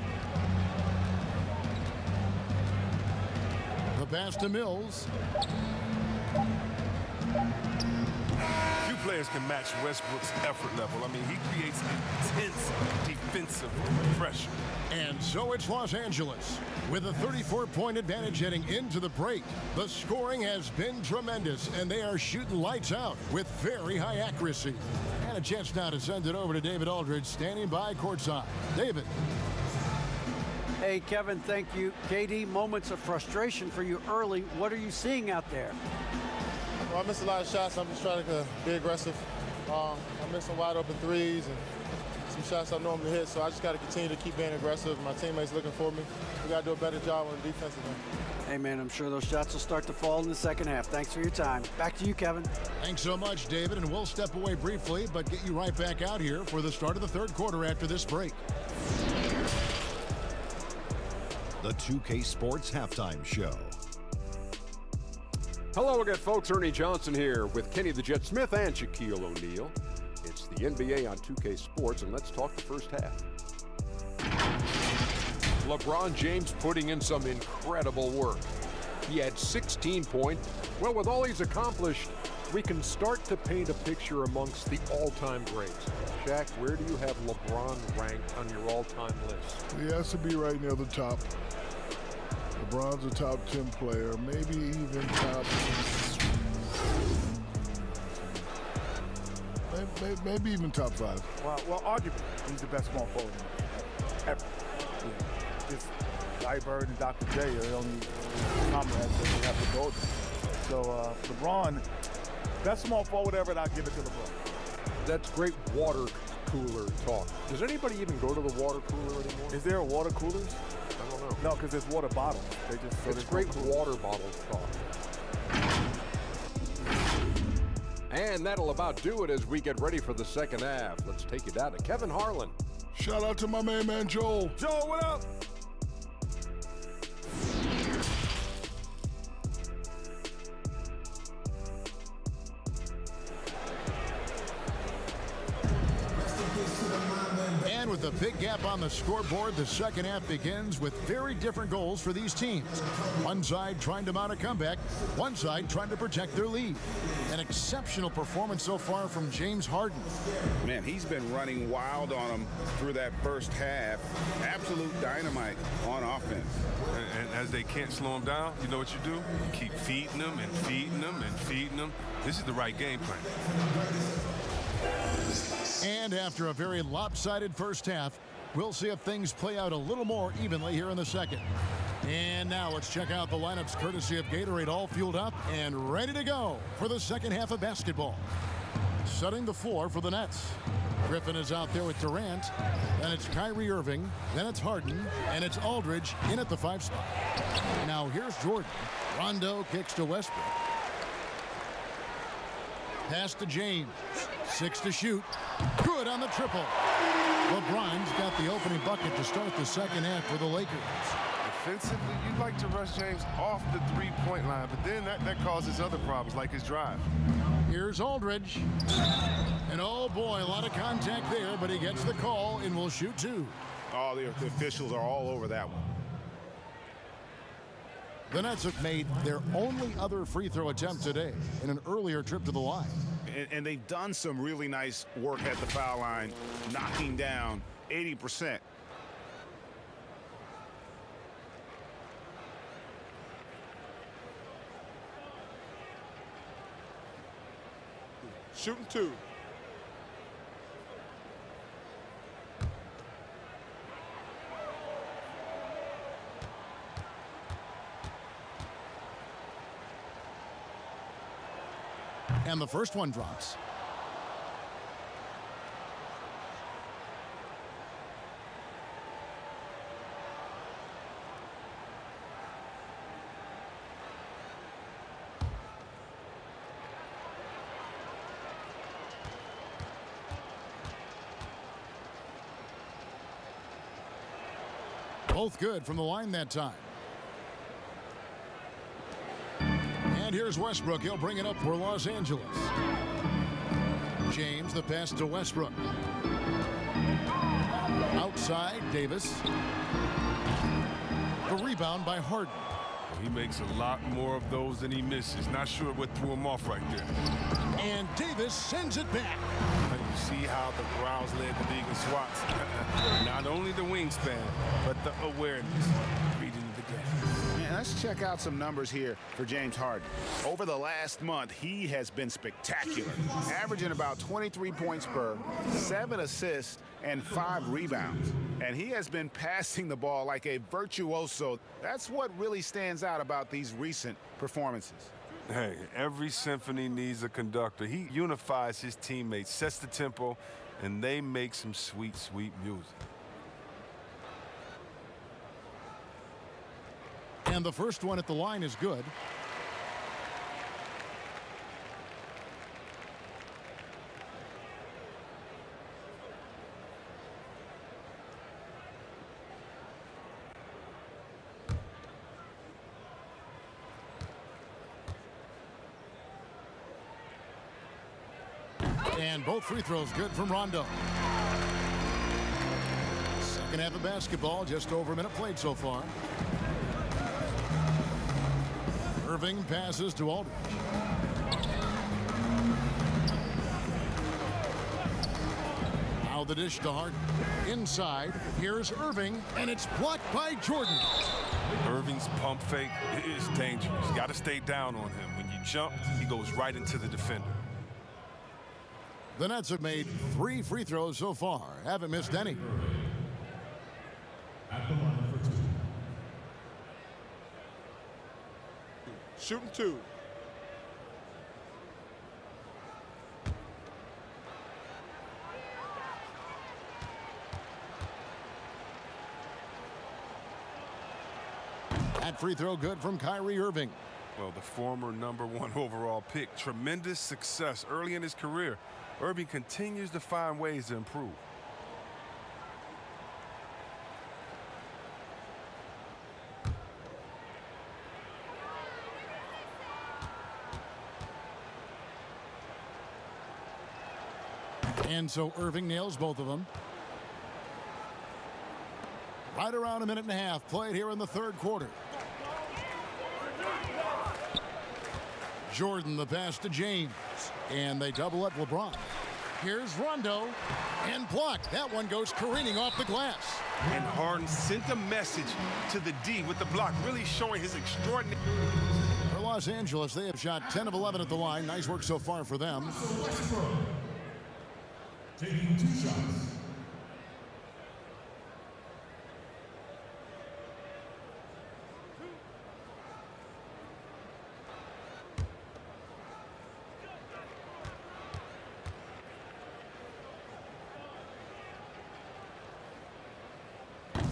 The pass to Mills. Few players can match Westbrook's effort level. I mean, he creates intense defensive pressure. And so it's Los Angeles with a 34-point advantage heading into the break. The scoring has been tremendous, and they are shooting lights out with very high accuracy. And a chance now to send it over to David Aldridge, standing by courtside. David. Hey, Kevin, thank you. KD, moments of frustration for you early. What are you seeing out there? Well, I missed a lot of shots. I'm just trying to be aggressive. I missed some wide open threes and some shots I normally hit, so I just got to continue to keep being aggressive. My teammates looking for me. We got to do a better job on the defensive end. Hey, man, I'm sure those shots will start to fall in the second half. Thanks for your time. Back to you, Kevin. Thanks so much, David, and we'll step away briefly, but get you right back out here for the start of the 3rd quarter after this break. The 2K Sports Halftime Show. Hello again, folks. Ernie Johnson here with Kenny the Jet Smith and Shaquille O'Neal. It's the NBA on 2K Sports, and let's talk the first half. LeBron James putting in some incredible work. He had 16 points. Well, with all he's accomplished, we can start to paint a picture amongst the all-time greats. Shaq, where do you have LeBron ranked on your all-time list? He has to be right near the top. LeBron's a top 10 player, maybe even top, maybe even top 5. Well, arguably, he's the best small forward ever. Just Larry Bird and Dr. J are the only comrades that we have to go to. So LeBron, best small forward ever, and I'll give it to LeBron. That's great water cooler talk. Does anybody even go to the water cooler anymore? Is there a water coolers? I don't know. No, because there's water bottles. They just It's great water bottle talk. And that'll about do it as we get ready for the second half. Let's take you down to Kevin Harlan. Shout out to my main man, Joel. Joel, what up? And with a big gap on the scoreboard, the second half begins with very different goals for these teams. One side trying to mount a comeback, one side trying to protect their lead. An exceptional performance so far from James Harden. Man, he's been running wild on them through that first half. Absolute dynamite on offense. And as they can't slow him down, you know what you do? You keep feeding them and feeding them and feeding them. This is the right game plan. And after a very lopsided first half, we'll see if things play out a little more evenly here in the second. And now let's check out the lineups courtesy of Gatorade, all fueled up and ready to go for the second half of basketball. Setting the floor for the Nets. Griffin is out there with Durant. Then it's Kyrie Irving. Then it's Harden. And it's Aldridge in at the 5 spot. Now here's Jordan. Rondo kicks to Westbrook. Pass to James. 6 to shoot. Good on the triple. LeBron's got the opening bucket to start the second half for the Lakers. Defensively, you'd like to rush James off the three-point line, but then that causes other problems like his drive. Here's Aldridge. And oh boy, a lot of contact there, but he gets the call and will shoot 2. Oh, the officials are all over that one. The Nets have made their only other free throw attempt today in an earlier trip to the line. And they've done some really nice work at the foul line, knocking down 80%. Shooting 2. And the first one drops. Both good from the line that time. And here's Westbrook. He'll bring it up for Los Angeles. James, the pass to Westbrook. Outside, Davis. The rebound by Harden. He makes a lot more of those than he misses. Not sure what threw him off right there. And Davis sends it back. You see how the Browns led the league in swats. Not only the wingspan, but the awareness. Reading the game. Man, let's check out some numbers here for James Harden. Over the last month, he has been spectacular, averaging about 23 points per, 7 assists, and 5 rebounds. And he has been passing the ball like a virtuoso. That's what really stands out about these recent performances. Hey, every symphony needs a conductor. He unifies his teammates, sets the tempo, and they make some sweet, sweet music. And the first one at the line is good. And both free throws good from Rondo. Second half of basketball, just over a minute played so far. Irving passes to Aldridge. Now the dish to Harden. Inside, here's Irving, and it's blocked by Jordan. Irving's pump fake is dangerous. You got to stay down on him. When you jump, he goes right into the defender. The Nets have made 3 free throws so far. Haven't missed any. At the line for 2. Shooting 2. That free throw good from Kyrie Irving. Well, the former #1 overall pick. Tremendous success early in his career. Irving continues to find ways to improve. And so Irving nails both of them. Right around a minute and a half played here in the third quarter. Jordan, the pass to James. And they double up LeBron. Here's Rondo. And blocked. That one goes careening off the glass. And Harden sent a message to the D with the block, really showing his extraordinary. For Los Angeles, they have shot 10 of 11 at the line. Nice work so far for them. Taking 2 shots.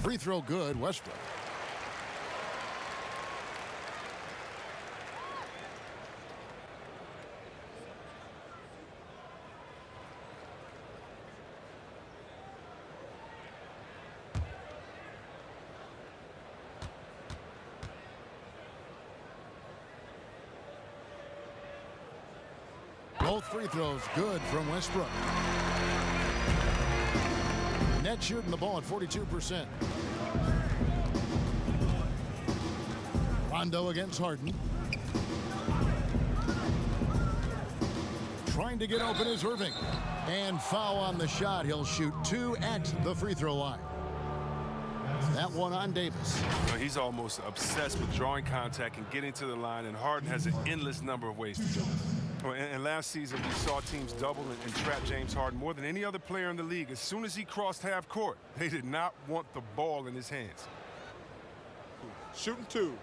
Free throw good, Westbrook. Both free throws good from Westbrook. Net shooting the ball at 42%. Rondo against Harden. Trying to get open is Irving. And foul on the shot. He'll shoot 2 at the free throw line. That one on Davis. Well, he's almost obsessed with drawing contact and getting to the line, and Harden has an endless number of ways to do it. Well, and last season, we saw teams double and trap James Harden more than any other player in the league. As soon as he crossed half court, they did not want the ball in his hands. Shooting 2.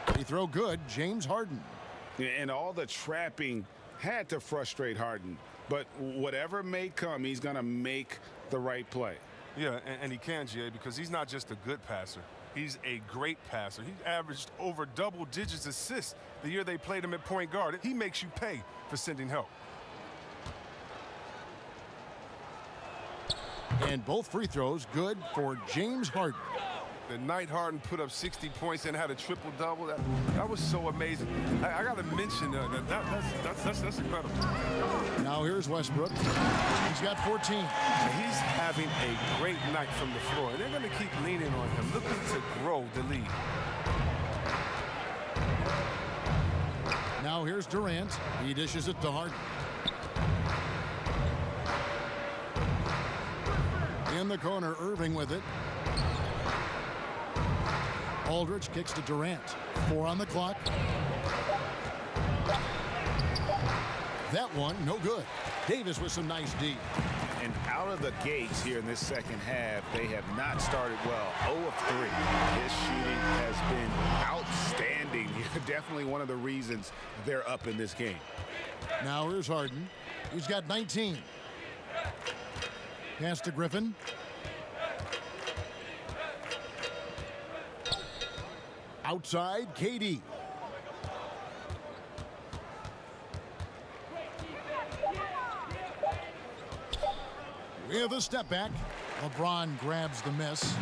Free throw good, James Harden. And all the trapping had to frustrate Harden. But whatever may come, he's going to make the right play. Yeah, and he can, G.A., because he's not just a good passer. He's a great passer. He averaged over double-digit assists the year they played him at point guard. He makes you pay for sending help. And both free throws good for James Harden. The night Harden put up 60 points and had a triple-double, that was so amazing. I got to mention that's incredible. Now here's Westbrook. He's got 14. He's having a great night from the floor. They're going to keep leaning on him, looking to grow the lead. Now here's Durant. He dishes it to Harden. In the corner, Irving with it. Aldridge kicks to Durant. 4 on the clock. That one, no good. Davis with some nice D. And out of the gates here in this second half, they have not started well. 0 of 3. His shooting has been outstanding. Definitely one of the reasons they're up in this game. Now here's Harden. He's got 19. Pass to Griffin. Outside, KD. With a step back, LeBron grabs the miss.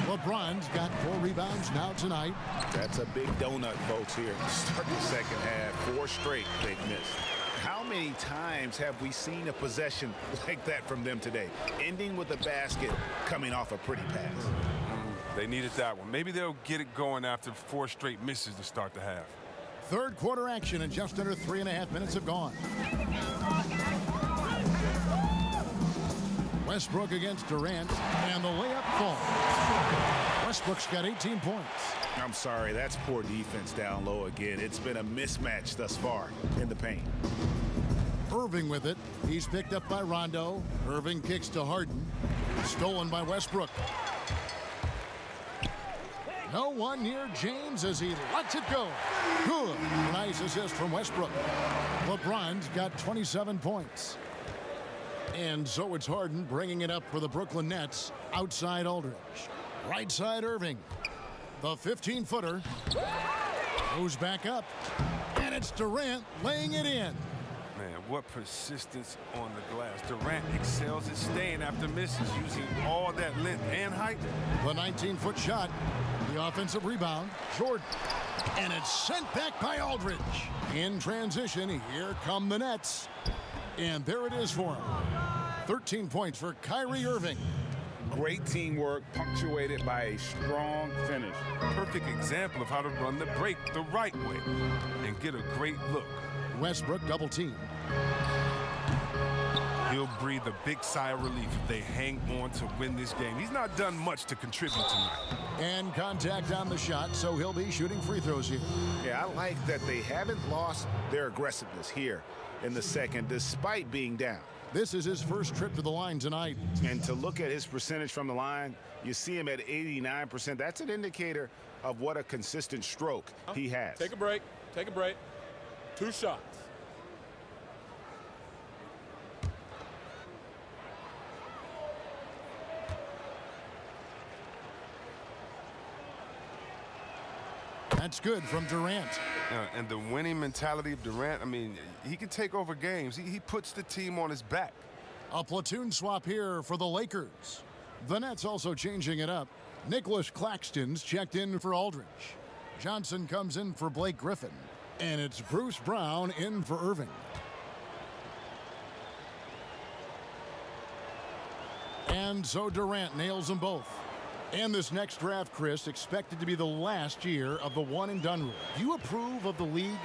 LeBron's got 4 rebounds now tonight. That's a big donut, folks, here. Start the second half. 4 straight they've missed. How many times have we seen a possession like that from them today? Ending with a basket, coming off a pretty pass. They needed that one. Maybe they'll get it going after 4 straight misses to start the half. Third quarter action, and just under 3.5 minutes have gone. Westbrook against Durant, and the layup falls. Westbrook's got 18 points. I'm sorry, that's poor defense down low again. It's been a mismatch thus far in the paint. Irving with it. He's picked up by Rondo. Irving kicks to Harden. Stolen by Westbrook. No one near James as he lets it go. Good. Nice assist from Westbrook. LeBron's got 27 points. And so it's Harden bringing it up for the Brooklyn Nets. Outside Aldridge. Right side Irving. The 15-footer goes back up. And it's Durant laying it in. Man, what persistence on the glass. Durant excels at staying after misses, using all that length and height. The 19-foot shot. The offensive rebound. Jordan. And it's sent back by Aldridge. In transition, here come the Nets. And there it is for him. 13 points for Kyrie Irving. Great teamwork, punctuated by a strong finish. Perfect example of how to run the break the right way and get a great look. Westbrook double team. He'll breathe a big sigh of relief if they hang on to win this game. He's not done much to contribute tonight. And contact on the shot, so he'll be shooting free throws here. Yeah, I like that they haven't lost their aggressiveness here in the second, despite being down. This is his first trip to the line tonight. And to look at his percentage from the line, you see him at 89%. That's an indicator of what a consistent stroke he has. Take a break. Take a break. 2 shots. That's good from Durant. And the winning mentality of Durant, I mean, he can take over games. He puts the team on his back. A platoon swap here for the Lakers. The Nets also changing it up. Nicholas Claxton's checked in for Aldridge. Johnson comes in for Blake Griffin. And it's Bruce Brown in for Irving. And so Durant nails them both. And this next draft, Chris, expected to be the last year of the one-and-done rule. Do you approve of the league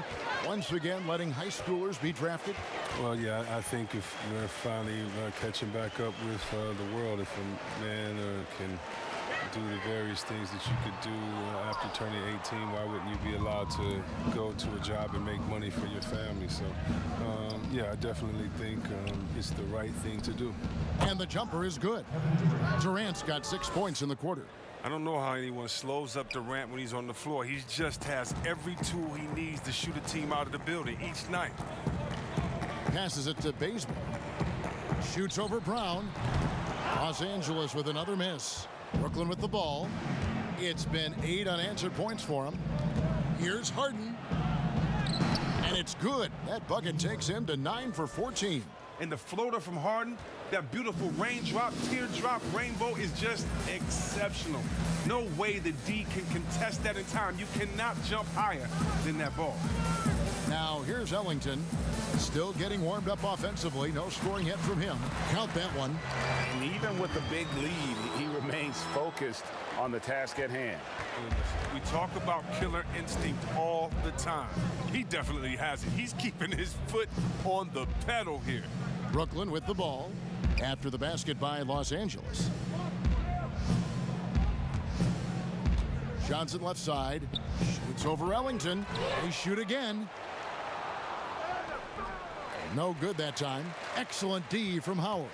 once again letting high schoolers be drafted? Well, yeah, I think if we're finally catching back up with the world, if a man can do the various things that you could do after turning 18, why wouldn't you be allowed to go to a job and make money for your family? So, yeah, I definitely think it's the right thing to do. And the jumper is good. Durant's got 6 points in the quarter. I don't know how anyone slows up Durant when he's on the floor. He just has every tool he needs to shoot a team out of the building each night. Passes it to Bazemore. Shoots over Brown. Los Angeles with another miss. Brooklyn with the ball. It's been 8 unanswered points for him. Here's Harden. And it's good. That bucket takes him to 9 for 14. And the floater from Harden, that beautiful raindrop, teardrop, rainbow is just exceptional. No way the D can contest that in time. You cannot jump higher than that ball. Now here's Ellington. Still getting warmed up offensively. No scoring hit from him. Count that one. And even with the big lead, he remains focused on the task at hand. We talk about killer instinct all the time. He definitely has it. He's keeping his foot on the pedal here. Brooklyn with the ball after the basket by Los Angeles. Johnson left side. Shoots over Ellington. They shoot again. No good that time. Excellent D from Howard.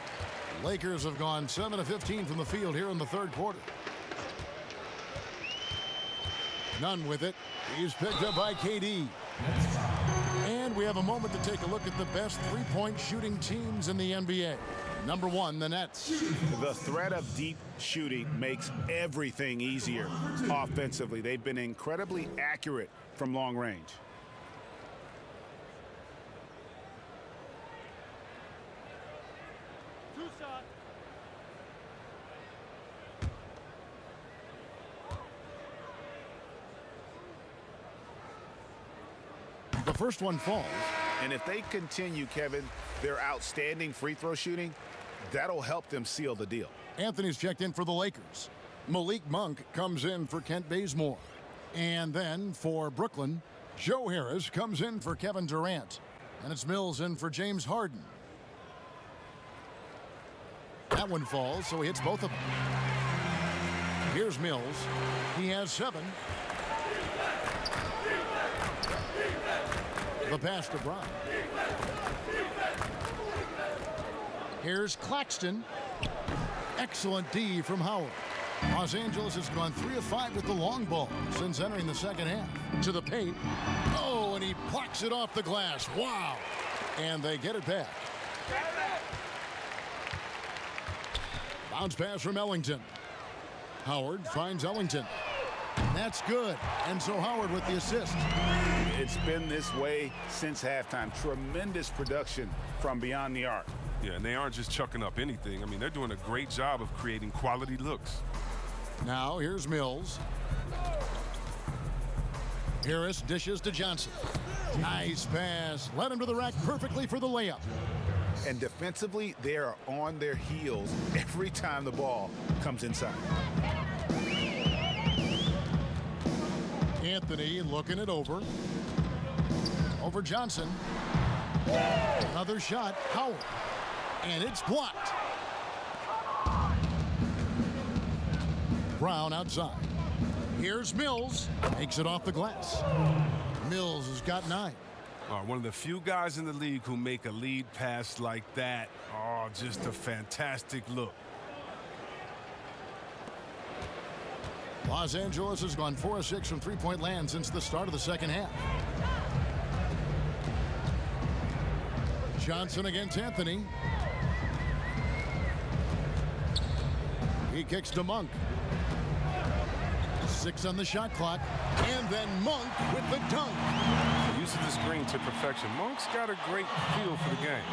Lakers have gone 7 of 15 from the field here in the third quarter. None with it. He's picked up by KD. And we have a moment to take a look at the best three-point shooting teams in the NBA. Number 1, the Nets. The threat of deep shooting makes everything easier offensively. They've been incredibly accurate from long range. The first one falls. And if they continue, Kevin, their outstanding free throw shooting, that'll help them seal the deal. Anthony's checked in for the Lakers. Malik Monk comes in for Kent Bazemore. And then for Brooklyn, Joe Harris comes in for Kevin Durant. And it's Mills in for James Harden. That one falls, so he hits both of them. Here's Mills. He has 7. The pass to Brown. Here's Claxton. Excellent D from Howard. Los Angeles has gone 3 of 5 with the long ball since entering the second half. To the paint. Oh, and he plucks it off the glass. Wow. And they get it back. Bounce pass from Ellington. Howard finds Ellington. That's good. And so Howard with the assist. It's been this way since halftime. Tremendous production from beyond the arc. Yeah, and they aren't just chucking up anything. I mean, they're doing a great job of creating quality looks. Now here's Mills. Harris dishes to Johnson. Nice pass. Led him to the rack perfectly for the layup. And defensively, they are on their heels every time the ball comes inside. Anthony looking it over. Over Johnson. Another shot. Howard. And it's blocked. Brown outside. Here's Mills. Takes it off the glass. Mills has got 9. One of the few guys in the league who make a lead pass like that. Oh, just a fantastic look. Los Angeles has gone 4 of 6 from three-point land since the start of the second half. Johnson against Anthony. He kicks to Monk. 6 on the shot clock. And then Monk with the dunk. Use of the screen to perfection. Monk's got a great feel for the game.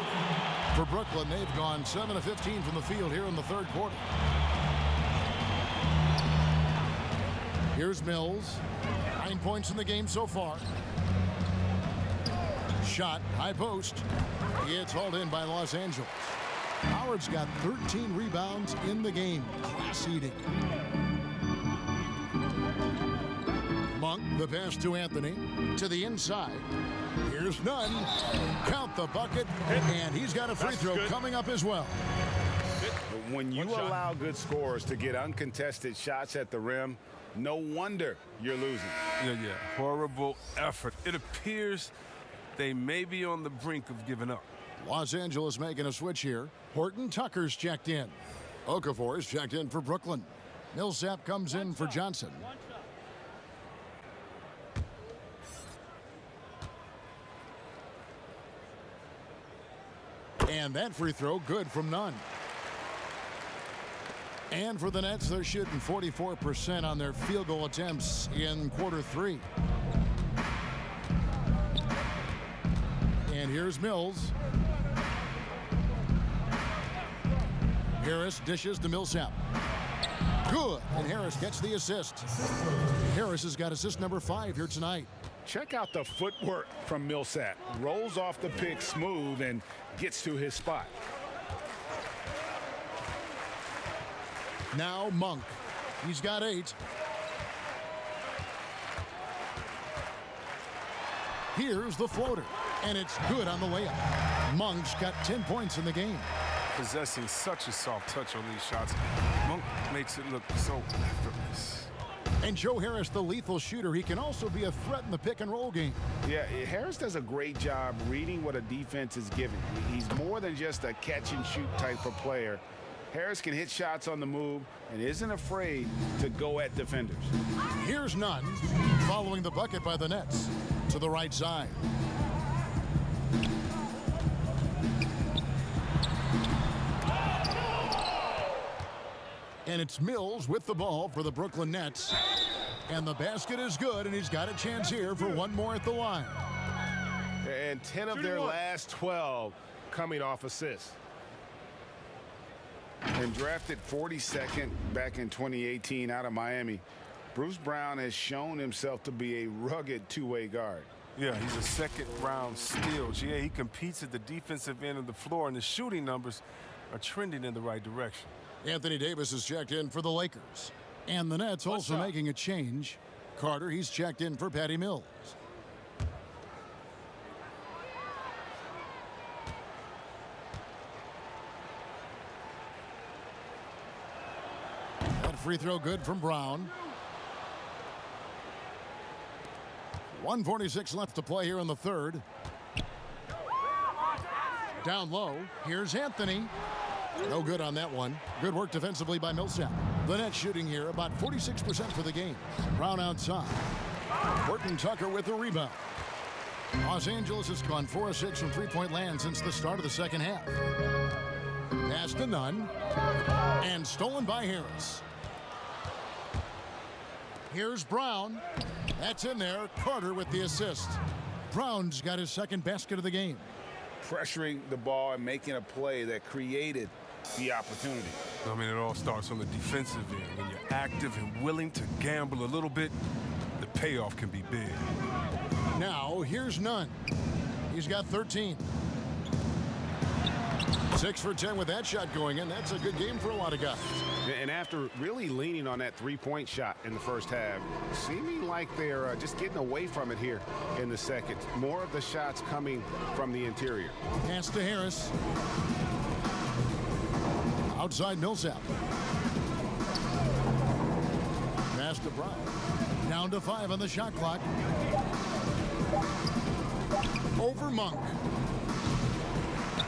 For Brooklyn, they've gone 7 of 15 from the field here in the third quarter. Here's Mills. 9 points in the game so far. Shot, high post. It's hauled in by Los Angeles. Howard's got 13 rebounds in the game. Class eating. Monk, the pass to Anthony. To the inside. Here's Nunn. Count the bucket. And he's got a free throw coming up as well. When you allow good scorers to get uncontested shots at the rim, no wonder you're losing. Yeah. Horrible effort. It appears they may be on the brink of giving up. Los Angeles making a switch here. Horton Tucker's checked in. Okafor is checked in for Brooklyn. Millsap comes in for Johnson. And that free throw good from Nunn. And for the Nets, they're shooting 44% on their field goal attempts in quarter 3. And here's Mills. Harris dishes to Millsap. Good. And Harris gets the assist. Harris has got assist number 5 here tonight. Check out the footwork from Millsap. Rolls off the pick smooth and gets to his spot. Now Monk. He's got 8. Here's the floater. And it's good on the layup. Monk's got 10 points in the game. Possessing such a soft touch on these shots. Monk makes it look so effortless. And Joe Harris, the lethal shooter, he can also be a threat in the pick and roll game. Yeah, Harris does a great job reading what a defense is giving. He's more than just a catch and shoot type of player. Harris can hit shots on the move and isn't afraid to go at defenders. Here's Nunn following the bucket by the Nets to the right side. And it's Mills with the ball for the Brooklyn Nets. And the basket is good, and he's got a chance here for one more at the line. And 10 of their last 12 coming off assists. And drafted 42nd back in 2018 out of Miami, Bruce Brown has shown himself to be a rugged two-way guard. Yeah, he's a second-round steal. Yeah, he competes at the defensive end of the floor, and the shooting numbers are trending in the right direction. Anthony Davis is checked in for the Lakers. And the Nets also making a change. Carter, he's checked in for Patty Mills. That free throw good from Brown. 1:46 left to play here in the third. Down low, here's Anthony. No good on that one. Good work defensively by Millsap. The Nets shooting here about 46% for the game. Brown outside. Horton Tucker with the rebound. Los Angeles has gone 4 of 6 from three-point land since the start of the second half. Pass to Nunn. And stolen by Harris. Here's Brown. That's in there. Carter with the assist. Brown's got his second basket of the game. Pressuring the ball and making a play that created the opportunity. I mean, it all starts on the defensive end. When you're active and willing to gamble a little bit, the payoff can be big. Now, here's Nunn. He's got 13. 6 for 10 with that shot going in. That's a good game for a lot of guys. And after really leaning on that three-point shot in the first half, seeming like they're just getting away from it here in the second. More of the shots coming from the interior. Pass to Harris. Outside Millsap. Pass to Brown. Down to 5 on the shot clock. over Monk.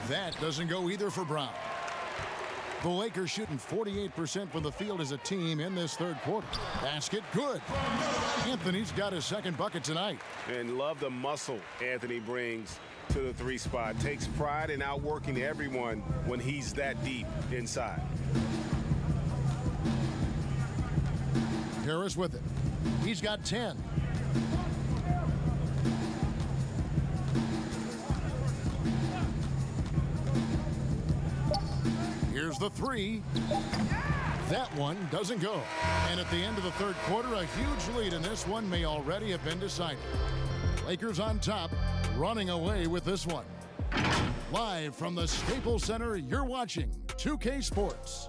That doesn't go either for Brown. The Lakers shooting 48% from the field as a team in this third quarter. Basket good. Anthony's got his second bucket tonight. And love the muscle Anthony brings to the three spot. Takes pride in outworking everyone when he's that deep inside. Harris with it. He's got 10. Here's the three. That one doesn't go. And at the end of the third quarter, a huge lead in this one may already have been decided. Lakers on top, running away with this one. Live from the Staples Center, you're watching 2K Sports.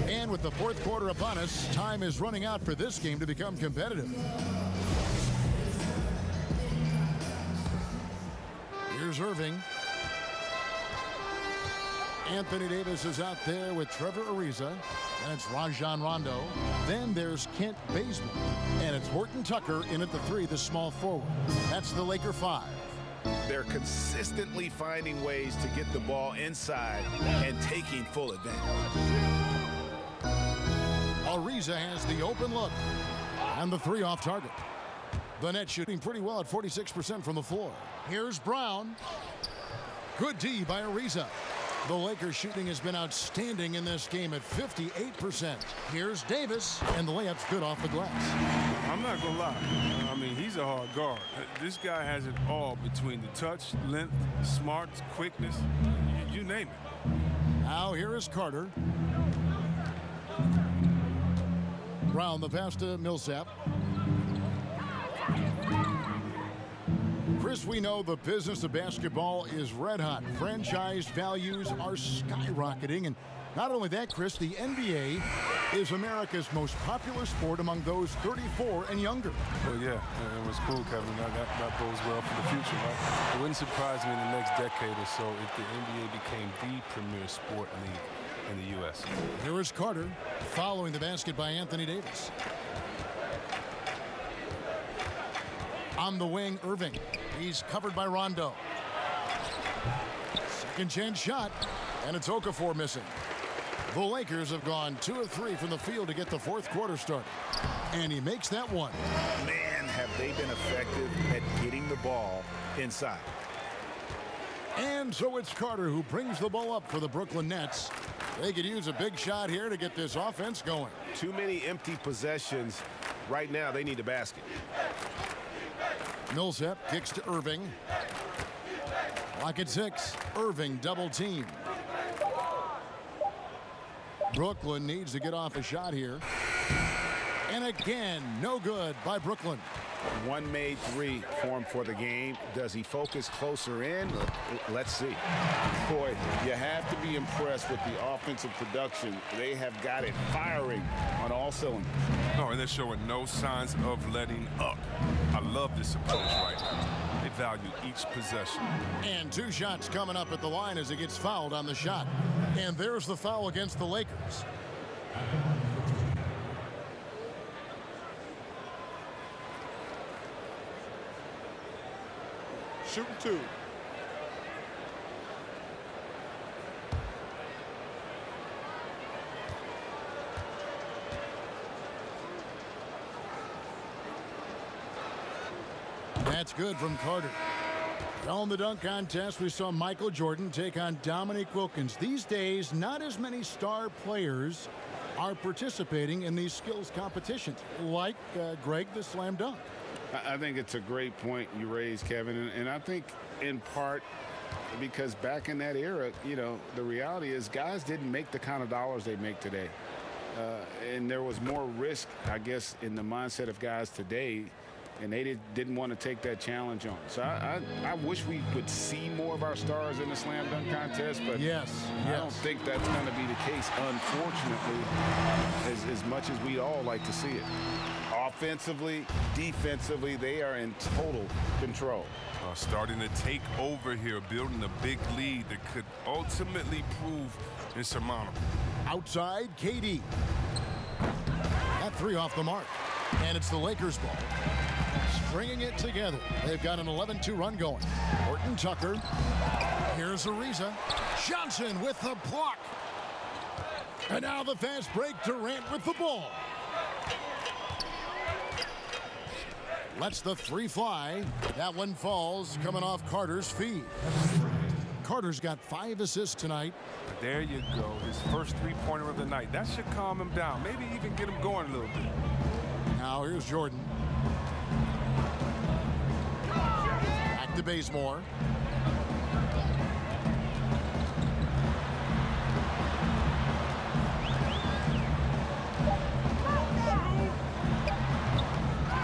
And with the fourth quarter upon us, time is running out for this game to become competitive. Here's Irving. Anthony Davis is out there with Trevor Ariza, and it's Rajon Rondo. Then there's Kent Bazemore, and it's Horton Tucker in at the three, the small forward. That's the Laker five. They're consistently finding ways to get the ball inside and taking full advantage. Ariza has the open look, and the three off target. The net shooting pretty well at 46% from the floor. Here's Brown. Good D by Ariza. The Lakers shooting has been outstanding in this game at 58%. Here's Davis, and the layup's good off the glass. I'm not gonna lie. I mean, he's a hard guard. This guy has it all between the touch, length, smarts, quickness, you name it. Now here is Carter. Brown, the pass to Millsap. Chris, we know the business of basketball is red hot. Franchise values are skyrocketing. And not only that, Chris, the NBA is America's most popular sport among those 34 and younger. Well, yeah, it was cool, Kevin. That bodes well for the future, right? It wouldn't surprise me in the next decade or so if the NBA became the premier sport league in the U.S. Here is Carter, following the basket by Anthony Davis. On the wing, Irving. He's covered by Rondo. Second chance shot, and it's Okafor missing. The Lakers have gone 2 of 3 from the field to get the fourth quarter started. And he makes that one. Man, have they been effective at getting the ball inside. And so it's Carter who brings the ball up for the Brooklyn Nets. They could use a big shot here to get this offense going. Too many empty possessions. Right now, they need a basket. Millsap kicks to Irving. Lock at 6. Irving double team. Brooklyn needs to get off a shot here. And again, no good by Brooklyn. One made three formed for the game. Does he focus closer in? Let's see. Boy, you have to be impressed with the offensive production. They have got it firing on all cylinders. No, and they're showing no signs of letting up. I love this approach right now. They value each possession. And 2 shots coming up at the line as he gets fouled on the shot. And there's the foul against the Lakers. Shooting 2. That's good from Carter. On the dunk contest, we saw Michael Jordan take on Dominique Wilkins. These days, not as many star players are participating in these skills competitions, like Greg the slam dunk. I think it's a great point you raised, Kevin, and I think in part because back in that era, you know, the reality is guys didn't make the kind of dollars they make today. And there was more risk, I guess, in the mindset of guys today and they didn't want to take that challenge on. So I wish we would see more of our stars in the slam dunk contest, but I don't think that's going to be the case, unfortunately, as much as we'd all like to see it. Offensively, defensively, they are in total control. Starting to take over here, building a big lead that could ultimately prove insurmountable. Outside, KD. That three off the mark. And it's the Lakers' ball. Stringing it together. They've got an 11-2 run going. Horton Tucker. Here's Ariza. Johnson with the block. And now the fast break. Durant with the ball. Lets the three fly. That one falls, coming off Carter's feed. Carter's got 5 assists tonight. There you go. His first three-pointer of the night. That should calm him down. Maybe even get him going a little bit. Now here's Jordan. Back to Bazemore.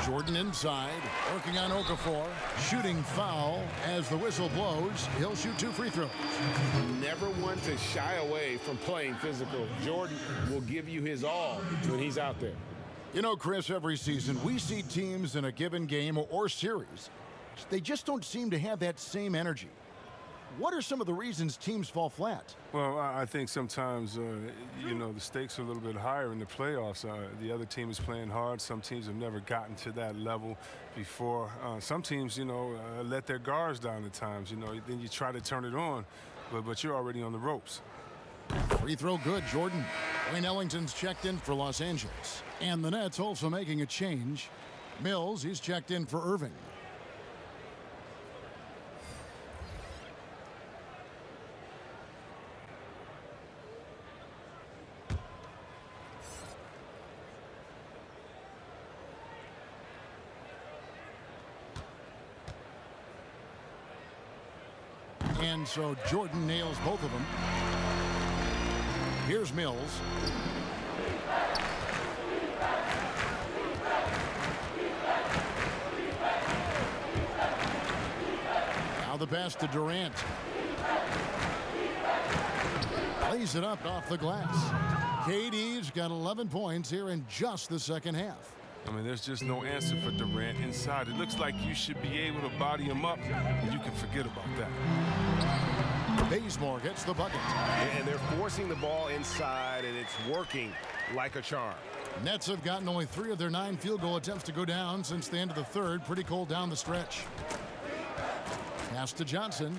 Jordan inside, working on Okafor. Shooting foul as the whistle blows. He'll shoot 2 free throws. Never one to shy away from playing physical. Jordan will give you his all when he's out there. You know, Chris, every season we see teams in a given game or series, they just don't seem to have that same energy. What are some of the reasons teams fall flat? Well, I think sometimes, you know, the stakes are a little bit higher in the playoffs. The other team is playing hard. Some teams have never gotten to that level before. Some teams, you know, let their guards down at times. You know, then you try to turn it on, but you're already on the ropes. Free throw good, Jordan. Wayne Ellington's checked in for Los Angeles. And the Nets also making a change. Mills, he's checked in for Irving. And so Jordan nails both of them. Here's Mills. Now the pass to Durant. Plays it up off the glass. KD's got 11 points here in just the second half. I mean, there's just no answer for Durant inside. It looks like you should be able to body him up, and you can forget about that. Bazemore gets the bucket. And they're forcing the ball inside, and it's working like a charm. Nets have gotten only 3 of their 9 field goal attempts to go down since the end of the third. Pretty cold down the stretch. Pass to Johnson.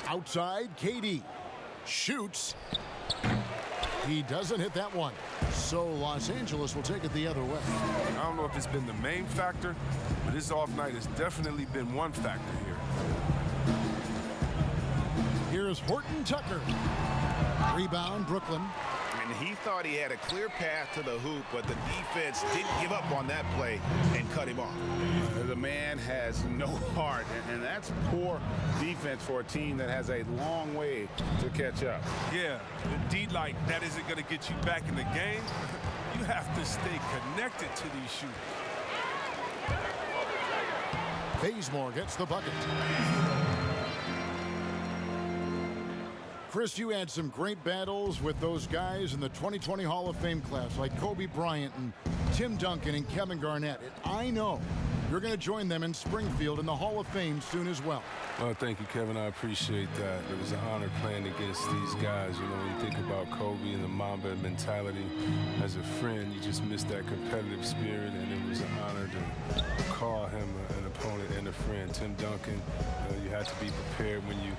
Outside, KD. Shoots. He doesn't hit that one. So Los Angeles will take it the other way. I don't know if it's been the main factor, but this off night has definitely been one factor here. Here's Horton Tucker. Rebound, Brooklyn. And he thought he had a clear path to the hoop, but the defense didn't give up on that play and cut him off. The man has no heart, and that's poor defense for a team that has a long way to catch up. Yeah, the D like that isn't going to get you back in the game. You have to stay connected to these shooters. Bazemore gets the bucket. Chris, you had some great battles with those guys in the 2020 Hall of Fame class, like Kobe Bryant and Tim Duncan and Kevin Garnett. And I know you're going to join them in Springfield in the Hall of Fame soon as well. Well, thank you, Kevin. I appreciate that. It was an honor playing against these guys. You know, when you think about Kobe and the Mamba mentality, as a friend, you just miss that competitive spirit, and it was an honor to call him an opponent and a friend. Tim Duncan, you had to be prepared when you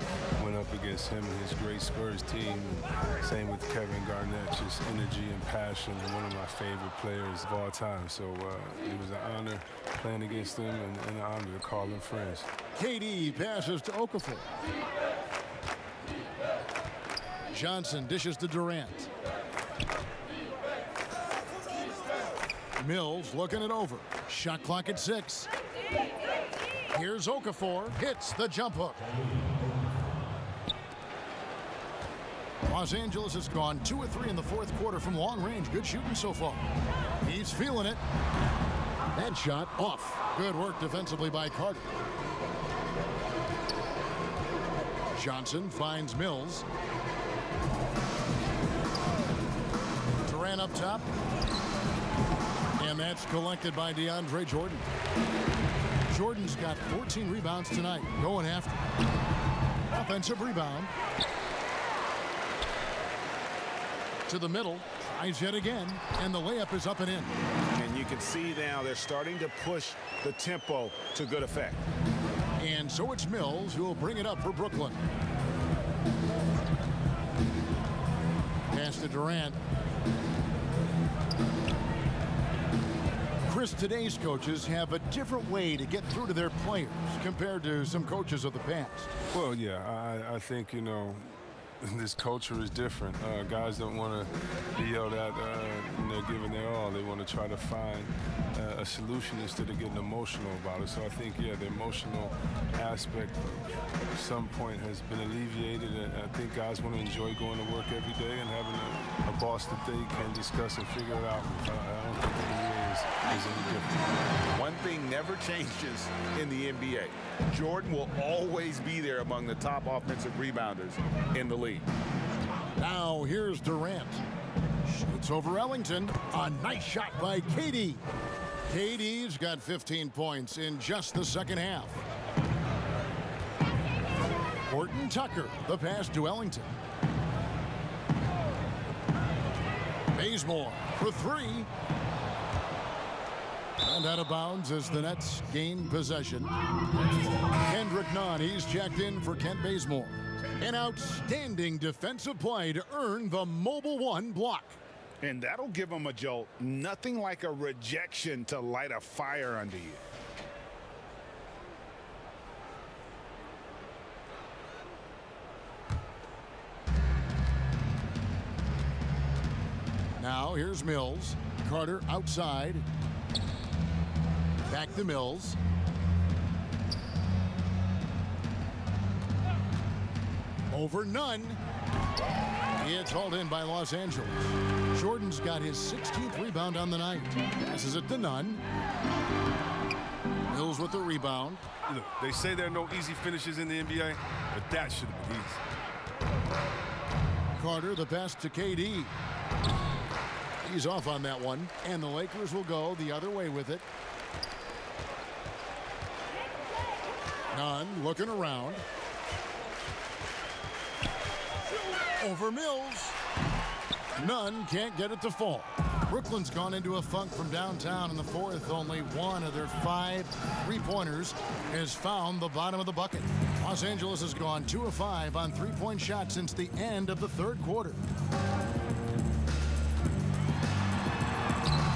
went up against him and his great Spurs team. And same with Kevin Garnett, just energy and passion, and one of my favorite players of all time. So it was an honor playing against them and an honor to call them friends. KD passes to Okafor. Johnson dishes to Durant. Mills looking it over. Shot clock at 6. Here's Okafor. Hits the jump hook. Los Angeles has gone 2 of 3 in the fourth quarter from long range. Good shooting so far. He's feeling it. That shot off. Good work defensively by Carter. Johnson finds Mills. Durant up top. And that's collected by DeAndre Jordan. Jordan's got 14 rebounds tonight. Going after. Offensive rebound. To the middle. Tries yet again. And the layup is up and in. And you can see now they're starting to push the tempo to good effect. And so it's Mills who will bring it up for Brooklyn. Pass to Durant. Chris, today's coaches have a different way to get through to their players compared to some coaches of the past. Well, yeah, I think, you know, this culture is different. Guys don't want to be yelled at when they're giving their all. They want to try to find a solution instead of getting emotional about it. So I think, yeah, the emotional aspect at some point has been alleviated. And I think guys want to enjoy going to work every day and having a boss that they can discuss and figure it out. I don't think the NBA is any different. One thing never changes in the NBA. Jordan will always be there among the top offensive rebounders in the league. Now here's Durant. Shoots over Ellington. A nice shot by KD. KD's got 15 points in just the second half. Horton Tucker, the pass to Ellington. Bazemore for 3. And out of bounds as the Nets gain possession. Kendrick Nunn, he's checked in for Kent Bazemore. An outstanding defensive play to earn the Mobile One block. And that'll give him a jolt. Nothing like a rejection to light a fire under you. Now here's Mills. Carter outside. Back to Mills. Over Nunn. It's hauled in by Los Angeles. Jordan's got his 16th rebound on the night. Passes it to Nunn. Mills with the rebound. Look, they say there are no easy finishes in the NBA, but that should have been easy. Carter, the pass to KD. He's off on that one, and the Lakers will go the other way with it. Nunn looking around. Over Mills. Nunn can't get it to fall. Brooklyn's gone into a funk from downtown in the fourth. Only one of their 5 3-pointers has found the bottom of the bucket. Los Angeles has gone 2 of 5 on 3-point shots since the end of the third quarter.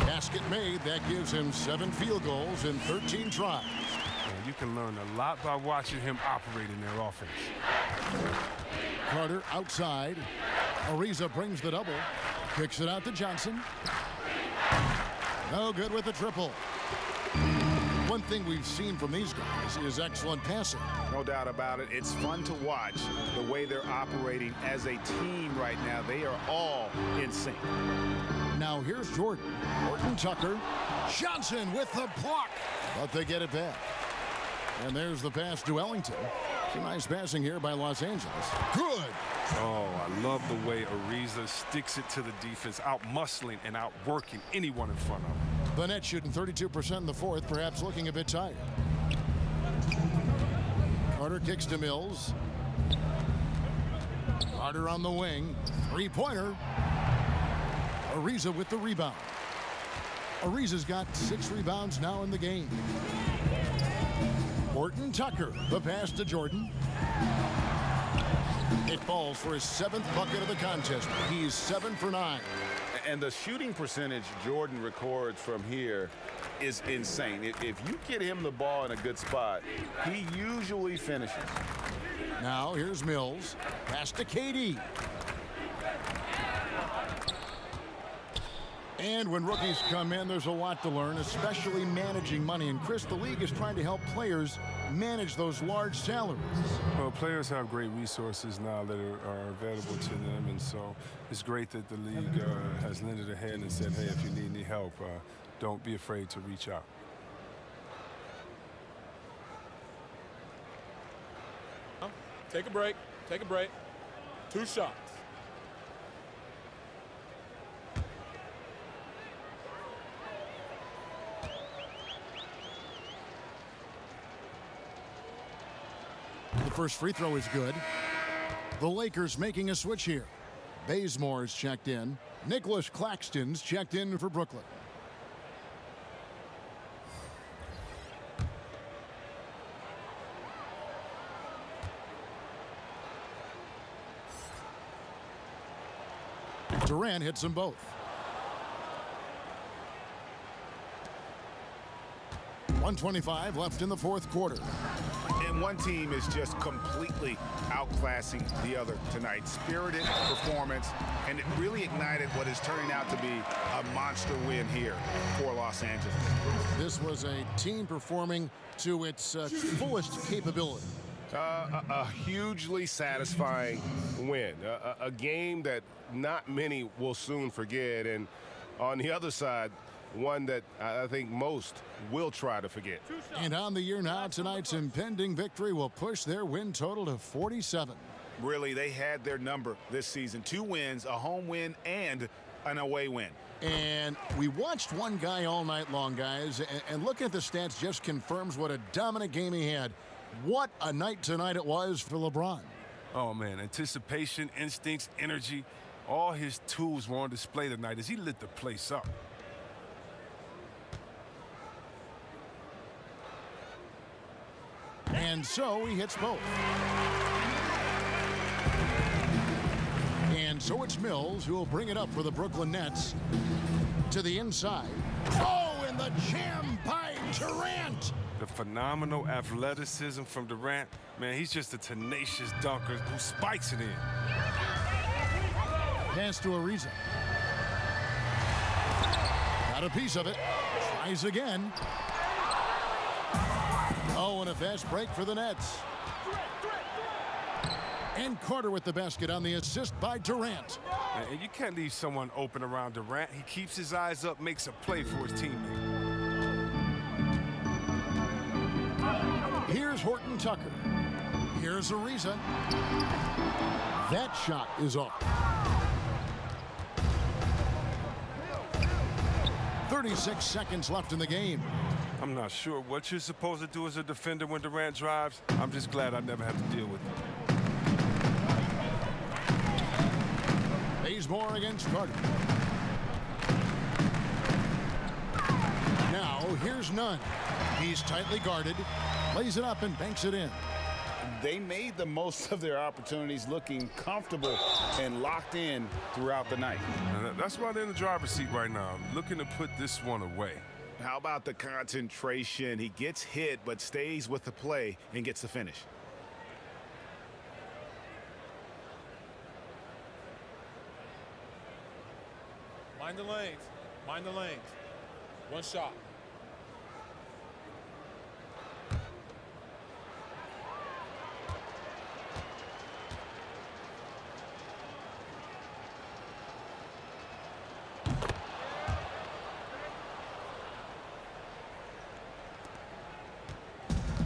Basket made. That gives him 7 field goals in 13 tries. You can learn a lot by watching him operate in their offense. Carter outside. Ariza brings the double. Kicks it out to Johnson. No good with the triple. One thing we've seen from these guys is excellent passing. No doubt about it. It's fun to watch the way they're operating as a team right now. They are all in sync. Now here's Jordan. Horton Tucker. Johnson with the block. But they get it back. And there's the pass to Ellington. Some nice passing here by Los Angeles. Good. Oh, I love the way Ariza sticks it to the defense, out-muscling and out-working anyone in front of him. The Nets shooting 32% in the fourth, perhaps looking a bit tired. Carter kicks to Mills. Carter on the wing. 3-pointer. Ariza with the rebound. Ariza's got 6 rebounds now in the game. Horton Tucker, the pass to Jordan. It falls for his 7th bucket of the contest. He's 7 for 9. And the shooting percentage Jordan records from here is insane. If you get him the ball in a good spot, he usually finishes. Now here's Mills. Pass to KD. And when rookies come in, there's a lot to learn, especially managing money. And Chris, the league is trying to help players manage those large salaries. Well, players have great resources now that are available to them, and so it's great that the league has lended a hand and said, hey, if you need any help, don't be afraid to reach out. Take a break. Take a break. 2 shots. The first free throw is good. The Lakers making a switch here. Bazemore's checked in. Nicholas Claxton's checked in for Brooklyn. Durant hits them both. 1:25 left in the fourth quarter. And one team is just completely outclassing the other tonight. Spirited performance, and it really ignited what is turning out to be a monster win here for Los Angeles. This was a team performing to its fullest capability. A hugely satisfying win. A game that not many will soon forget. And on the other side, one that I think most will try to forget. And on the year now, tonight's impending victory will push their win total to 47. Really, they had their number this season. 2 wins, a home win, and an away win. And we watched one guy all night long, guys, and looking at the stats just confirms what a dominant game he had. What a night tonight it was for LeBron. Oh, man, anticipation, instincts, energy, all his tools were on display tonight as he lit the place up. And so he hits both. And so it's Mills who will bring it up for the Brooklyn Nets to the inside. Oh, and the jam by Durant. The phenomenal athleticism from Durant. Man, he's just a tenacious dunker who spikes it in. Pass to Ariza. Got a piece of it. Tries again. Oh, and a fast break for the Nets. And Carter with the basket on the assist by Durant. And you can't leave someone open around Durant. He keeps his eyes up, makes a play for his teammate. Here's Horton Tucker. Here's Ariza. That shot is off. 36 seconds left in the game. I'm not sure what you're supposed to do as a defender when Durant drives. I'm just glad I never have to deal with it. Bazemore against Carter. Now, here's Nunn. He's tightly guarded, lays it up and banks it in. They made the most of their opportunities, looking comfortable and locked in throughout the night. And that's why they're in the driver's seat right now, looking to put this one away. How about the concentration? He gets hit, but stays with the play and gets the finish. Mind the lanes. Mind the lanes. 1 shot.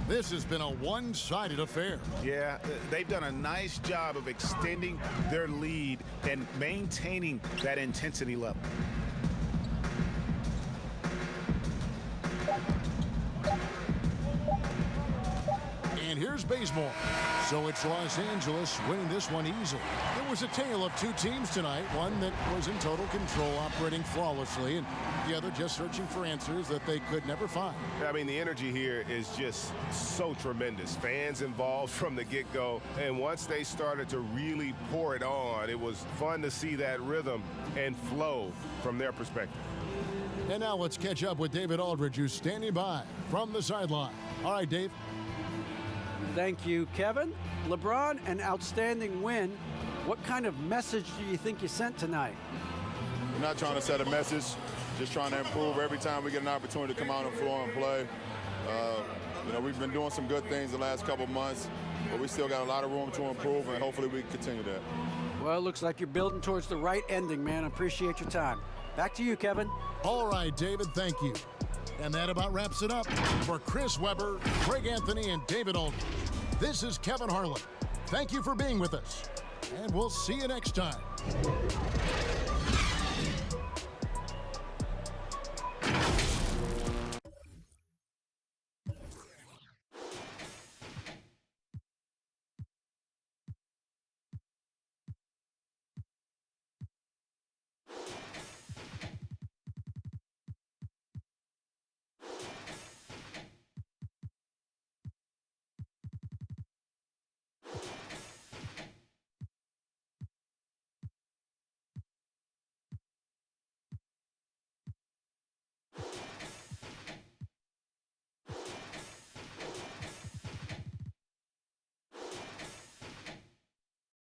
This has been a one-sided affair. Yeah, they've done a nice job of extending their lead and maintaining that intensity level. And here's Bazemore. So it's Los Angeles winning this one easily. It was a tale of 2 teams tonight, one that was in total control, operating flawlessly, and the other just searching for answers that they could never find. I mean, the energy here is just so tremendous. Fans involved from the get-go, and once they started to really pour it on, it was fun to see that rhythm and flow from their perspective. And now let's catch up with David Aldridge, who's standing by from the sideline. All right, Dave. Thank you, Kevin. LeBron, an outstanding win. What kind of message do you think you sent tonight? We're not trying to set a message, just trying to improve every time we get an opportunity to come out on the floor and play. You know, we've been doing some good things the last couple months, but we still got a lot of room to improve, and hopefully we can continue that. Well, it looks like you're building towards the right ending, man. I appreciate your time. Back to you, Kevin. All right, David, thank you. And that about wraps it up. For Chris Webber, Greg Anthony, and David Aldridge, this is Kevin Harlan. Thank you for being with us, and we'll see you next time.